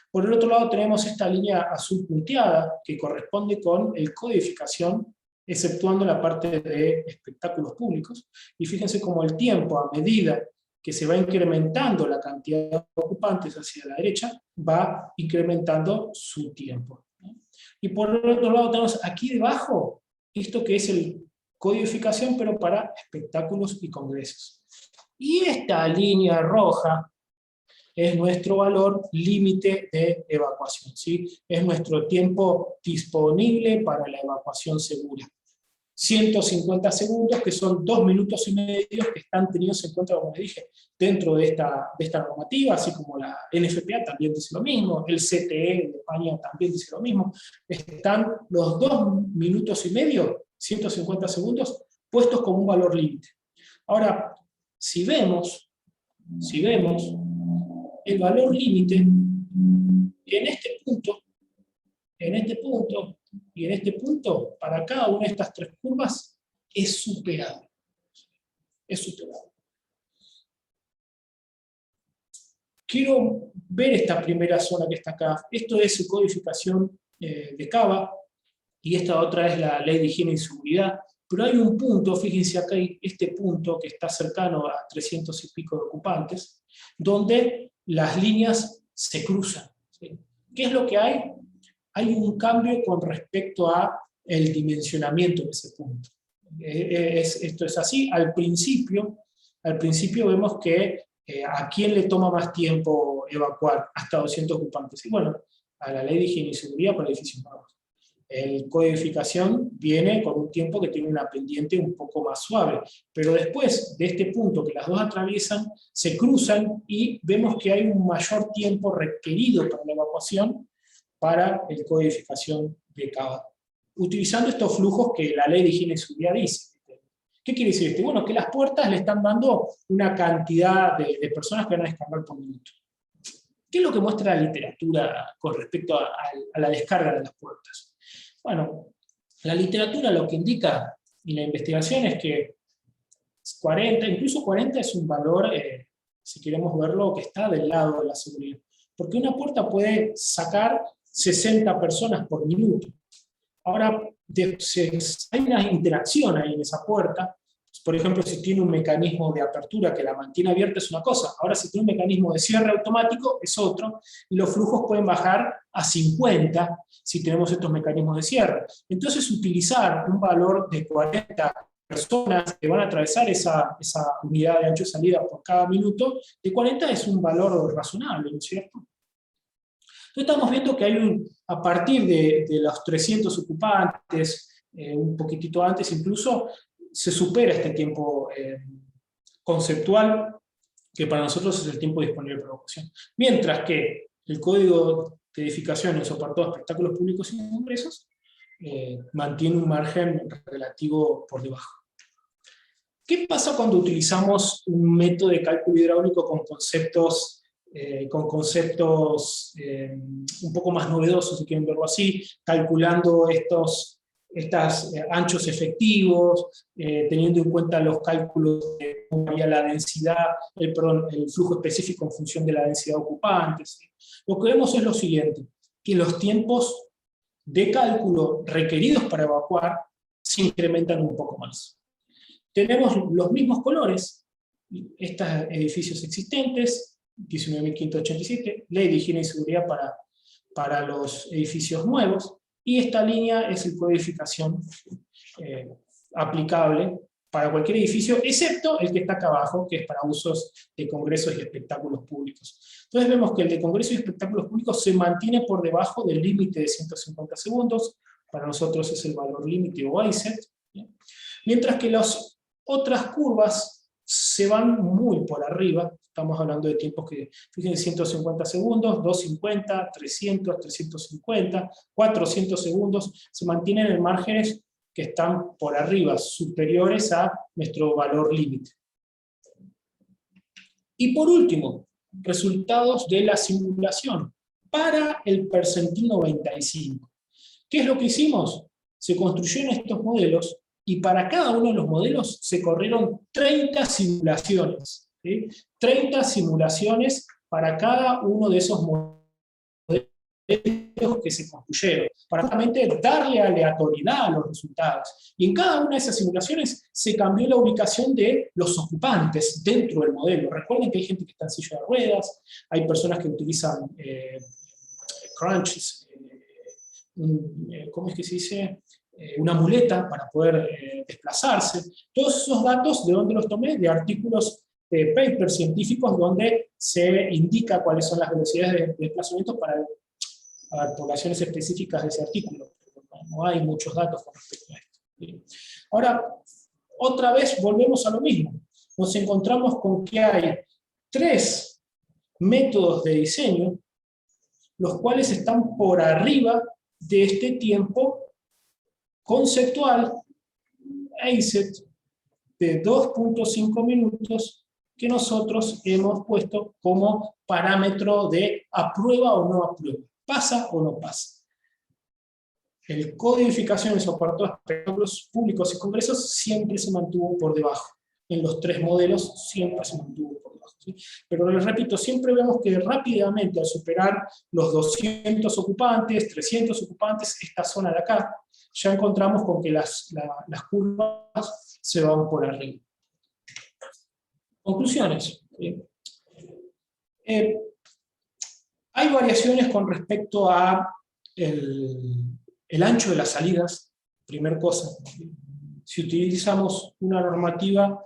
Por el otro lado tenemos esta línea azul punteada, que corresponde con el codificación, exceptuando la parte de espectáculos públicos. Y fíjense cómo el tiempo, a medida que se va incrementando la cantidad de ocupantes hacia la derecha, va incrementando su tiempo. Y por el otro lado tenemos aquí debajo, esto que es el codificación, pero para espectáculos y congresos. Y esta línea roja es nuestro valor límite de evacuación, ¿sí? Es nuestro tiempo disponible para la evacuación segura. 150 segundos, que son 2 minutos y medio, que están tenidos en cuenta, como les dije, dentro de esta normativa, así como la NFPA también dice lo mismo, el CTE de España también dice lo mismo. Están los 2 minutos y medio, 150 segundos, puestos como un valor límite. Ahora, si vemos si vemos, el valor límite en este punto, y en este punto, para cada una de estas tres curvas, es superado. Es superado. Quiero ver esta primera zona que está acá. Esto es codificación de Cava, y esta otra es la ley de higiene y seguridad. Pero hay un punto, fíjense acá, este punto que está cercano a 300 y pico de ocupantes, donde las líneas se cruzan, ¿sí? ¿Qué es lo que hay? Hay un cambio con respecto a el dimensionamiento de ese punto. Esto es así. Al principio vemos que a quién le toma más tiempo evacuar hasta 200 ocupantes. Y bueno, a la ley de higiene y seguridad para edificios nuevos. El codificación viene con un tiempo que tiene una pendiente un poco más suave, pero después de este punto que las dos atraviesan, se cruzan y vemos que hay un mayor tiempo requerido para la evacuación para el codificación de Cava, utilizando estos flujos que la ley de higiene y seguridad dice. ¿Qué quiere decir esto? Bueno, que las puertas le están dando una cantidad de personas que van a descargar por minuto. ¿Qué es lo que muestra la literatura con respecto a la descarga de las puertas? Bueno, la literatura lo que indica, y la investigación, es que 40, incluso 40 es un valor, si queremos verlo, que está del lado de la seguridad. Porque una puerta puede sacar 60 personas por minuto. Ahora, hay una interacción ahí en esa puerta. Por ejemplo, si tiene un mecanismo de apertura que la mantiene abierta es una cosa, ahora si tiene un mecanismo de cierre automático es otro, y los flujos pueden bajar a 50 si tenemos estos mecanismos de cierre. Entonces utilizar un valor de 40 personas que van a atravesar esa unidad de ancho de salida por cada minuto, de 40 es un valor razonable, ¿no es cierto? Entonces estamos viendo que hay a partir de los 300 ocupantes, un poquitito antes incluso, se supera este tiempo conceptual, que para nosotros es el tiempo disponible para evacuación. Mientras que el código de edificación en soportado de espectáculos públicos y congresos mantiene un margen relativo por debajo. ¿Qué pasa cuando utilizamos un método de cálculo hidráulico con conceptos un poco más novedosos, si quieren verlo así, calculando estos anchos efectivos, teniendo en cuenta los cálculos de cómo varía la densidad, el flujo específico en función de la densidad de ocupantes? Lo que vemos es lo siguiente, que los tiempos de cálculo requeridos para evacuar se incrementan un poco más. Tenemos los mismos colores, estos edificios existentes, 19.587, ley de higiene y seguridad para los edificios nuevos, y esta línea es el codificación aplicable para cualquier edificio, excepto el que está acá abajo, que es para usos de congresos y espectáculos públicos. Entonces vemos que el de congresos y espectáculos públicos se mantiene por debajo del límite de 150 segundos, para nosotros es el valor límite o ISET, mientras que las otras curvas se van muy por arriba. Estamos hablando de tiempos que, fíjense, 150 segundos, 250, 300, 350, 400 segundos, se mantienen en márgenes que están por arriba, superiores a nuestro valor límite. Y por último, resultados de la simulación para el percentil 95. ¿Qué es lo que hicimos? Se construyeron estos modelos y para cada uno de los modelos se corrieron 30 simulaciones. ¿Sí? 30 simulaciones para cada uno de esos modelos que se construyeron, para realmente darle aleatoriedad a los resultados. Y en cada una de esas simulaciones se cambió la ubicación de los ocupantes dentro del modelo. Recuerden que hay gente que está en silla de ruedas, hay personas que utilizan crunches, ¿cómo es que se dice? Una muleta para poder desplazarse. Todos esos datos, ¿de dónde los tomé? De artículos de papers científicos donde se indica cuáles son las velocidades de desplazamiento para poblaciones específicas de ese artículo. No hay muchos datos con respecto a esto. Ahora, otra vez volvemos a lo mismo. Nos encontramos con que hay 3 métodos de diseño, los cuales están por arriba de este tiempo conceptual, ISET, de 2.5 minutos, que nosotros hemos puesto como parámetro de aprueba o no aprueba, pasa o no pasa. El código de edificación y soporte de espectáculos públicos y congresos siempre se mantuvo por debajo. En los 3 modelos siempre se mantuvo por debajo, ¿sí? Pero les repito, siempre vemos que rápidamente al superar los 200 ocupantes, 300 ocupantes, esta zona de acá, ya encontramos con que las curvas se van por arriba. Conclusiones. Hay variaciones con respecto a el ancho de las salidas, primer cosa. Si utilizamos una normativa,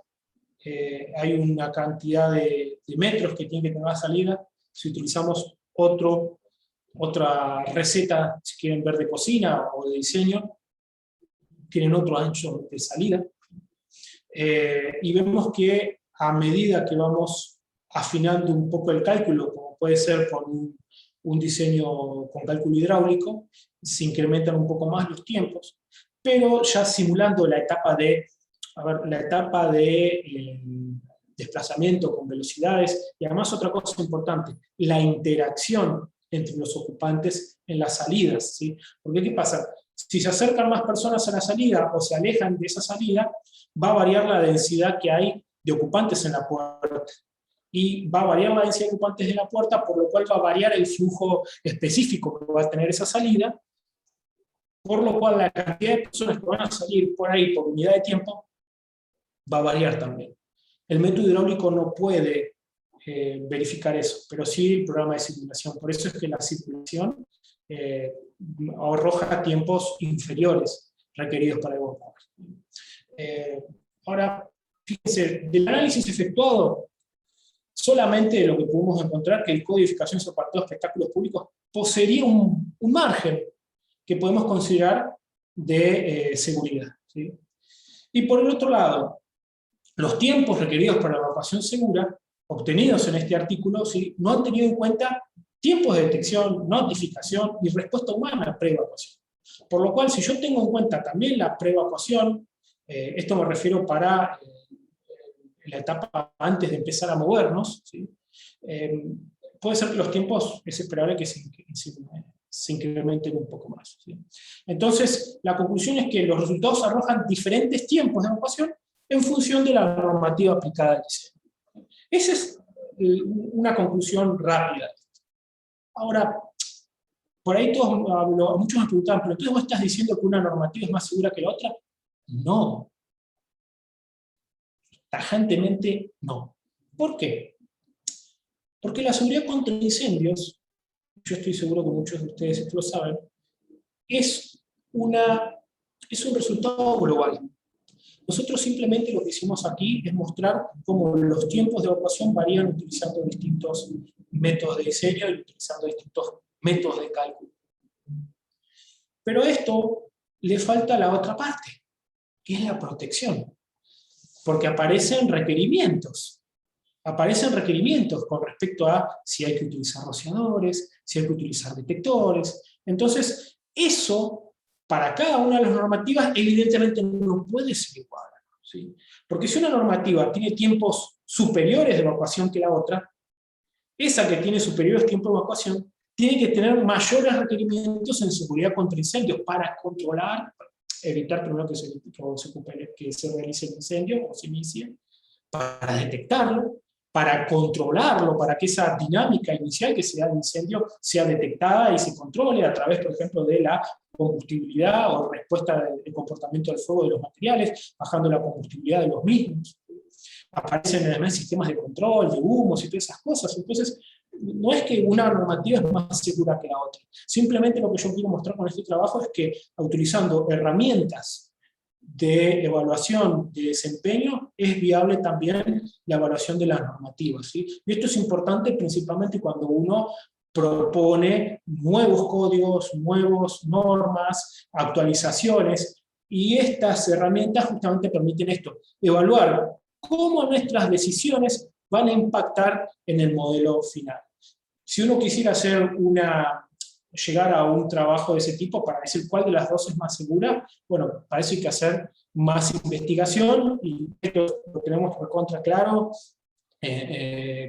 hay una cantidad de metros que tiene que tener la salida. Si utilizamos otra receta, si quieren ver de cocina o de diseño, tienen otro ancho de salida. Y vemos que a medida que vamos afinando un poco el cálculo, como puede ser con un diseño con cálculo hidráulico, se incrementan un poco más los tiempos, pero ya simulando la etapa de desplazamiento con velocidades, y además otra cosa importante, la interacción entre los ocupantes en las salidas, ¿sí? Porque ¿qué pasa? Si se acercan más personas a la salida o se alejan de esa salida, va a variar la densidad que hay de ocupantes en la puerta. Y va a variar la densidad de ocupantes de la puerta, por lo cual va a variar el flujo específico que va a tener esa salida, por lo cual la cantidad de personas que van a salir por ahí por unidad de tiempo va a variar también. El método hidráulico no puede verificar eso, pero sí el programa de simulación. Por eso es que la simulación arroja tiempos inferiores requeridos para evacuar. Ahora, fíjense, del análisis efectuado, solamente lo que pudimos encontrar que el código de edificación sobre apartado de espectáculos públicos poseería un margen que podemos considerar de seguridad, ¿sí? Y por el otro lado, los tiempos requeridos para la evacuación segura, obtenidos en este artículo, ¿sí?, no han tenido en cuenta tiempos de detección, notificación y respuesta humana pre-evacuación. Por lo cual, si yo tengo en cuenta también la pre-evacuación, esto me refiero para la etapa antes de empezar a movernos, ¿sí?, puede ser que los tiempos es esperable que se incrementen un poco más, ¿sí? Entonces, la conclusión es que los resultados arrojan diferentes tiempos de evacuación en función de la normativa aplicada al diseño. Esa es una conclusión rápida. Ahora, por ahí muchos me preguntaban, ¿pero entonces vos estás diciendo que una normativa es más segura que la otra? No. Tajantemente no. ¿Por qué? Porque la seguridad contra incendios, yo estoy seguro que muchos de ustedes esto lo saben, es un resultado global. Nosotros simplemente lo que hicimos aquí es mostrar cómo los tiempos de evacuación varían utilizando distintos métodos de diseño y utilizando distintos métodos de cálculo. Pero a esto le falta la otra parte, que es la protección. Porque aparecen requerimientos con respecto a si hay que utilizar rociadores, si hay que utilizar detectores. Entonces, eso, para cada una de las normativas, evidentemente no puede ser igual, ¿sí? Porque si una normativa tiene tiempos superiores de evacuación que la otra, esa que tiene superiores tiempos de evacuación tiene que tener mayores requerimientos en seguridad contra incendios para controlar, evitar primero que se realice el incendio o se inicie, para detectarlo, para controlarlo, para que esa dinámica inicial que se da de incendio sea detectada y se controle a través, por ejemplo, de la combustibilidad o respuesta del comportamiento del fuego de los materiales, bajando la combustibilidad de los mismos. Aparecen además sistemas de control, de humos y todas esas cosas. Entonces, no es que una normativa es más segura que la otra. Simplemente lo que yo quiero mostrar con este trabajo es que, utilizando herramientas de evaluación de desempeño, es viable también la evaluación de las normativas, ¿sí? Y esto es importante principalmente cuando uno propone nuevos códigos, nuevas normas, actualizaciones, y estas herramientas justamente permiten esto, evaluar cómo nuestras decisiones van a impactar en el modelo final. Si uno quisiera llegar a un trabajo de ese tipo para decir cuál de las dos es más segura, bueno, para eso hay que hacer más investigación, y esto lo tenemos recontra claro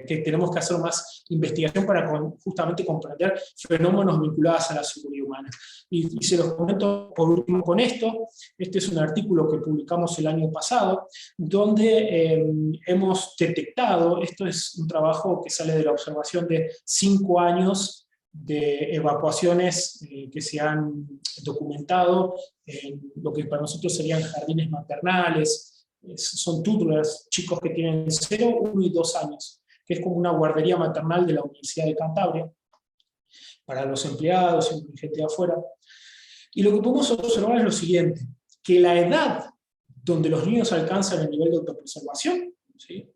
que tenemos que hacer más investigación para justamente comprender fenómenos vinculados a la seguridad humana. Y se los comento por último con esto. Este es un artículo que publicamos el año pasado, donde hemos detectado, esto es un trabajo que sale de la observación de 5 años de evacuaciones que se han documentado en lo que para nosotros serían jardines maternales, son tutors, chicos que tienen 0, 1 y 2 años, que es como una guardería maternal de la Universidad de Cantabria, para los empleados y gente de afuera. Y lo que podemos observar es lo siguiente, que la edad donde los niños alcanzan el nivel de autopreservación, ¿sí?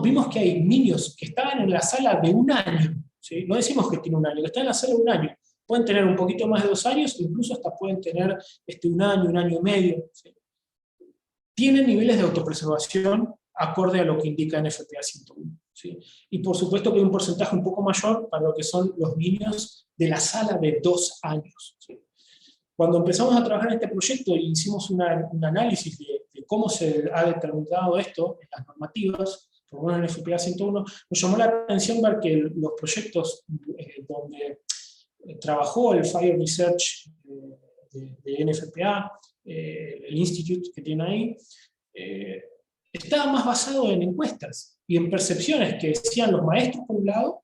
Vimos que hay niños que estaban en la sala de 1 año, ¿sí? No decimos que tienen 1 año, que están en la sala de 1 año, pueden tener un poquito más de 2 años, incluso hasta pueden tener 1 año y medio, ¿sí? Tienen niveles de autopreservación acorde a lo que indica NFPA 101. ¿Sí? Y por supuesto que hay un porcentaje un poco mayor para lo que son los niños de la sala de 2 años. ¿Sí? Cuando empezamos a trabajar en este proyecto y hicimos un análisis de cómo se ha determinado esto en las normativas, por lo menos en NFPA 101, nos llamó la atención ver que los proyectos donde trabajó el Fire Research de NFPA, el Institute que tiene ahí, estaba más basado en encuestas y en percepciones que decían los maestros por un lado,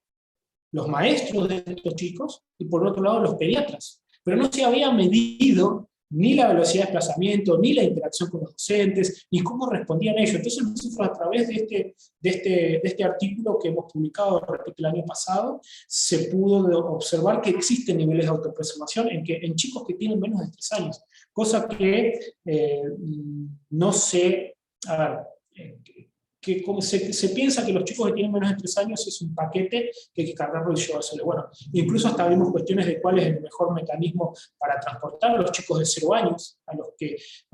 los maestros de estos chicos, y por otro lado los pediatras. Pero no se había medido ni la velocidad de desplazamiento, ni la interacción con los docentes, ni cómo respondían ellos. Entonces nosotros a través de este artículo que hemos publicado, repito, el año pasado, se pudo observar que existen niveles de autopreservación en chicos que tienen menos de 3 años. Cosa que no sé, a ver, que como se piensa que los chicos que tienen menos de 3 años es un paquete que hay que cargarlo y llevárselo. Bueno, incluso hasta vimos cuestiones de cuál es el mejor mecanismo para transportar a los chicos de 0 años, a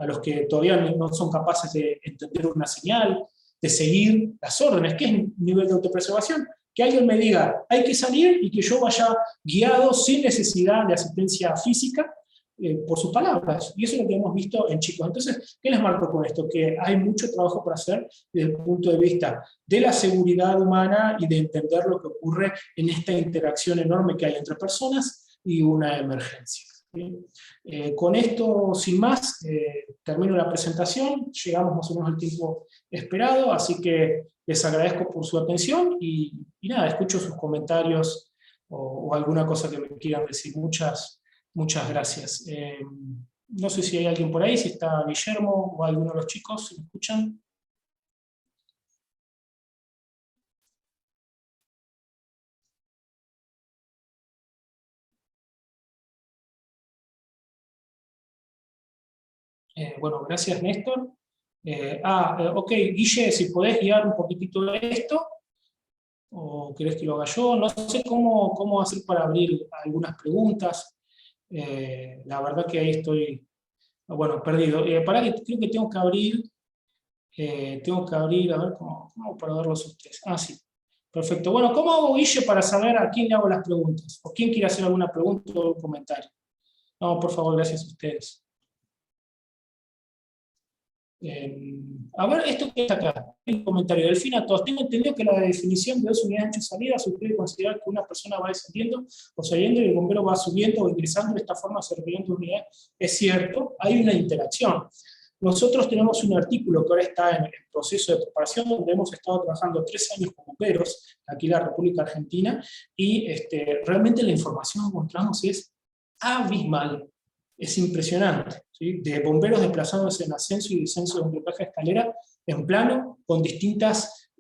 los que todavía no son capaces de entender una señal, de seguir las órdenes. ¿Qué es nivel de autopreservación? Que alguien me diga, hay que salir y que yo vaya guiado sin necesidad de asistencia física, por sus palabras, y eso es lo que hemos visto en chicos. Entonces, ¿qué les marco con esto? Que hay mucho trabajo para hacer desde el punto de vista de la seguridad humana y de entender lo que ocurre en esta interacción enorme que hay entre personas y una emergencia. ¿Sí? Con esto, sin más, termino la presentación, llegamos más o menos al tiempo esperado, así que les agradezco por su atención y nada, escucho sus comentarios o alguna cosa que me quieran decir. Muchas gracias. No sé si hay alguien por ahí, si está Guillermo o alguno de los chicos, ¿se me escuchan? Bueno, gracias Néstor. Ok, Guille, si podés guiar un poquitito de esto, o querés que lo haga yo, no sé cómo hacer para abrir algunas preguntas. La verdad que ahí estoy, bueno, perdido. Pará que creo que tengo que abrir, a ver cómo para verlos a ustedes. Ah, sí, perfecto. Bueno, ¿cómo hago, Guille, para saber a quién le hago las preguntas? ¿O quién quiere hacer alguna pregunta o un comentario? No, por favor, gracias a ustedes. A ver, esto que está acá, el comentario. Delfina, todos tengo entendido que la definición de 2 unidades de salida se puede considerar que una persona va descendiendo o saliendo y el bombero va subiendo o ingresando, de esta forma se repite una unidad. Es cierto, hay una interacción. Nosotros tenemos un artículo que ahora está en proceso de preparación, donde hemos estado trabajando 3 años con bomberos, aquí en la República Argentina, y realmente la información que encontramos es abismal. Es impresionante, ¿sí? De bomberos desplazándose en ascenso y descenso de un bloqueaje de escalera en plano, con distintos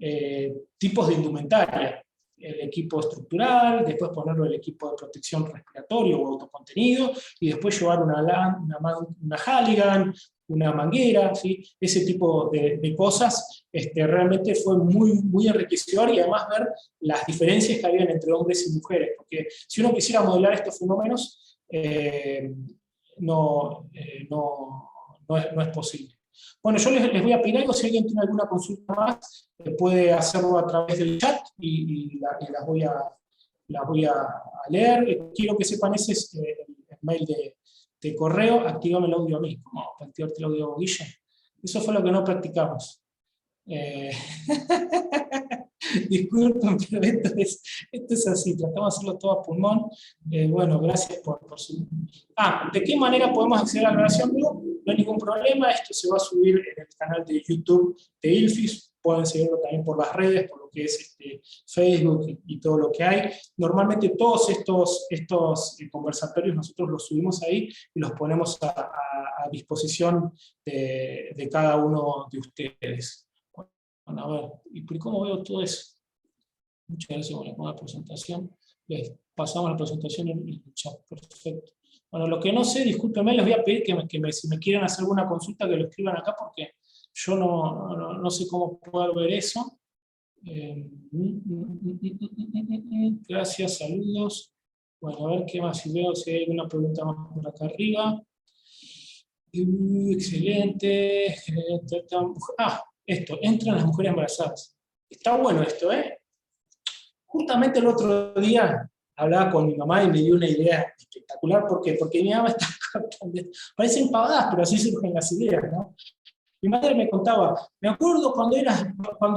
tipos de indumentaria. El equipo estructural, después ponerlo el equipo de protección respiratorio o autocontenido, y después llevar una Halligan, una manguera, ¿sí? Ese tipo de cosas realmente fue muy enriquecedor, y además ver las diferencias que habían entre hombres y mujeres, porque si uno quisiera modelar estos fenómenos, no es posible. Bueno, yo les voy a pedir algo, si alguien tiene alguna consulta más, puede hacerlo a través del chat y las voy a leer. Quiero que sepan, ese es el mail de correo. Actívame el audio a mí. ¿Cómo para activarte el audio, Guille? Eso fue lo que no practicamos. Disculpen, pero esto es así, tratamos de hacerlo todo a pulmón. Bueno, gracias por su... ¿De qué manera podemos acceder a la grabación? No hay ningún problema, esto se va a subir en el canal de YouTube de ILFIS, pueden seguirlo también por las redes, por lo que es Facebook y todo lo que hay. Normalmente todos estos conversatorios nosotros los subimos ahí y los ponemos a disposición de cada uno de ustedes. Bueno, a ver, ¿y por cómo veo todo eso? Muchas gracias por la presentación. Les pasamos la presentación en el chat, perfecto. Bueno, lo que no sé, discúlpenme, les voy a pedir que si me quieren hacer alguna consulta que lo escriban acá, porque yo no sé cómo poder ver eso. Gracias, saludos. Bueno, a ver qué más, si veo si hay alguna pregunta más por acá arriba. Excelente. Esto, entran las mujeres embarazadas. Está bueno esto, ¿eh? Justamente el otro día hablaba con mi mamá y me dio una idea espectacular. ¿Por qué? Porque mi mamá está contando, parecen pavadas, pero así surgen las ideas, ¿no? Mi madre me contaba, me acuerdo cuando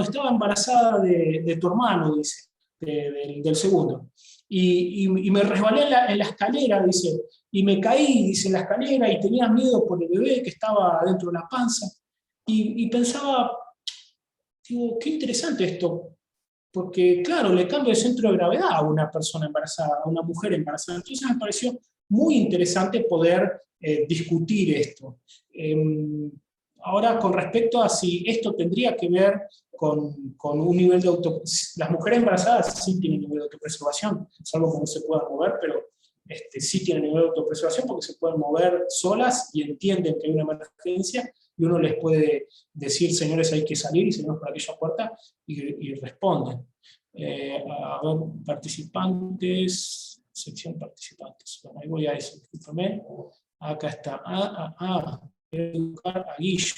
estaba embarazada de tu hermano, dice, del segundo, y me resbalé en la escalera, dice, y me caí, dice, en la escalera, y tenía miedo por el bebé que estaba dentro de la panza, y pensaba, digo, qué interesante esto, porque claro, le cambia el centro de gravedad a una persona embarazada, a una mujer embarazada. Entonces me pareció muy interesante poder discutir esto. Ahora, con respecto a si esto tendría que ver con un nivel de las mujeres embarazadas sí tienen nivel de autopreservación, salvo que no se puedan mover, pero sí tienen nivel de autopreservación porque se pueden mover solas y entienden que hay una emergencia, y uno les puede decir, señores, hay que salir, y salimos por aquella puerta, y responden. A ver, participantes, sección participantes. Bueno, ahí voy a eso, discúlpame. Acá está. Educar a Guille.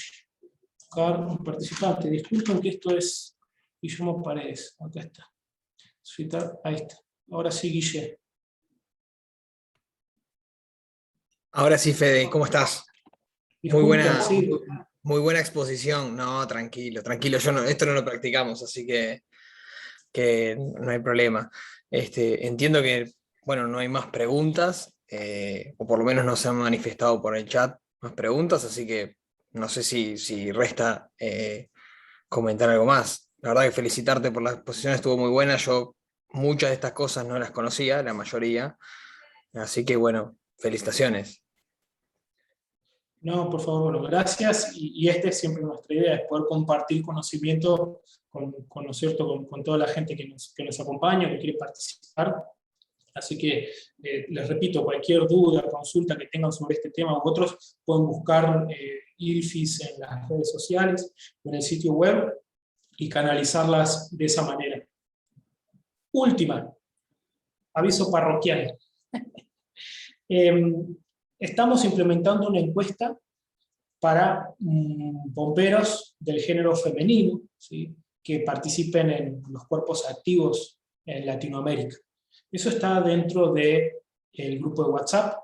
Buscar un participante. Disculpen que esto es Guillermo Paredes. Acá está. Ahí está. Ahora sí, Guille. Ahora sí, Fede, ¿cómo estás? Muy buena exposición. No, tranquilo. Esto no lo practicamos, así que no hay problema. Entiendo que, bueno, no hay más preguntas, o por lo menos no se han manifestado por el chat más preguntas, así que no sé si resta comentar algo más. La verdad que felicitarte por la exposición, estuvo muy buena. Yo muchas de estas cosas no las conocía, la mayoría, así que bueno, felicitaciones. No, por favor, bueno, gracias, y esta es siempre nuestra idea, es poder compartir conocimiento con toda la gente que nos acompaña, que quiere participar. Así que, les repito, cualquier duda, consulta que tengan sobre este tema u otros, pueden buscar ILFIS en las redes sociales o en el sitio web y canalizarlas de esa manera. Última, aviso parroquial. Estamos implementando una encuesta para bomberos del género femenino, ¿sí?, que participen en los cuerpos activos en Latinoamérica. Eso está dentro del grupo de WhatsApp,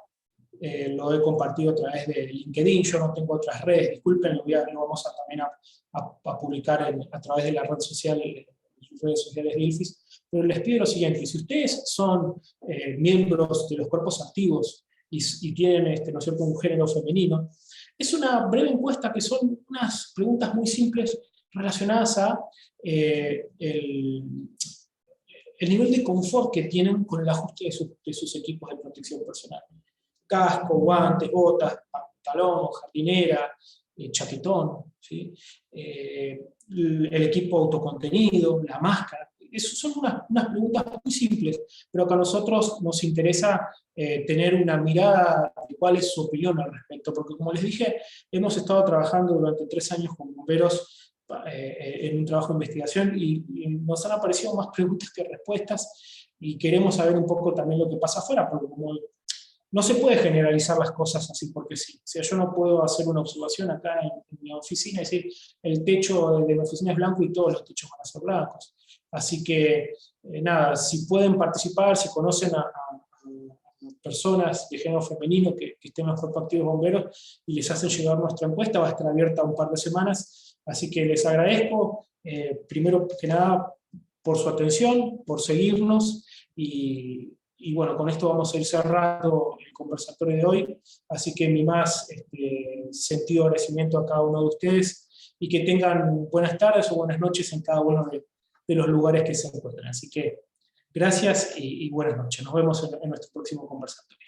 lo he compartido a través de LinkedIn, yo no tengo otras redes, disculpen, lo vamos también a publicar a través de la red social, las redes sociales de ILFIS, pero les pido lo siguiente: si ustedes son miembros de los cuerpos activos y tienen ¿no es cierto?, un género femenino, es una breve encuesta que son unas preguntas muy simples relacionadas a el nivel de confort que tienen con el ajuste de sus equipos de protección personal. Casco, guantes, botas, pantalón, jardinera, chaquetón, ¿sí? El equipo autocontenido, la máscara. Esas son unas preguntas muy simples, pero que a nosotros nos interesa tener una mirada de cuál es su opinión al respecto, porque como les dije, hemos estado trabajando durante 3 años con bomberos en un trabajo de investigación y nos han aparecido más preguntas que respuestas, y queremos saber un poco también lo que pasa afuera, porque como no se puede generalizar las cosas así porque sí. O sea, yo no puedo hacer una observación acá en mi oficina y decir, el techo de mi oficina es blanco y todos los techos van a ser blancos. Así que, nada, si pueden participar, si conocen a personas de género femenino que estén en los cuerpos activos bomberos y les hacen llegar nuestra encuesta, va a estar abierta un par de semanas, Así que les agradezco, primero que nada, por su atención, por seguirnos, y bueno, con esto vamos a ir cerrando el conversatorio de hoy, así que mi más sentido agradecimiento a cada uno de ustedes, y que tengan buenas tardes o buenas noches en cada uno de los lugares que se encuentran. Así que gracias y buenas noches. Nos vemos en nuestro próximo conversatorio.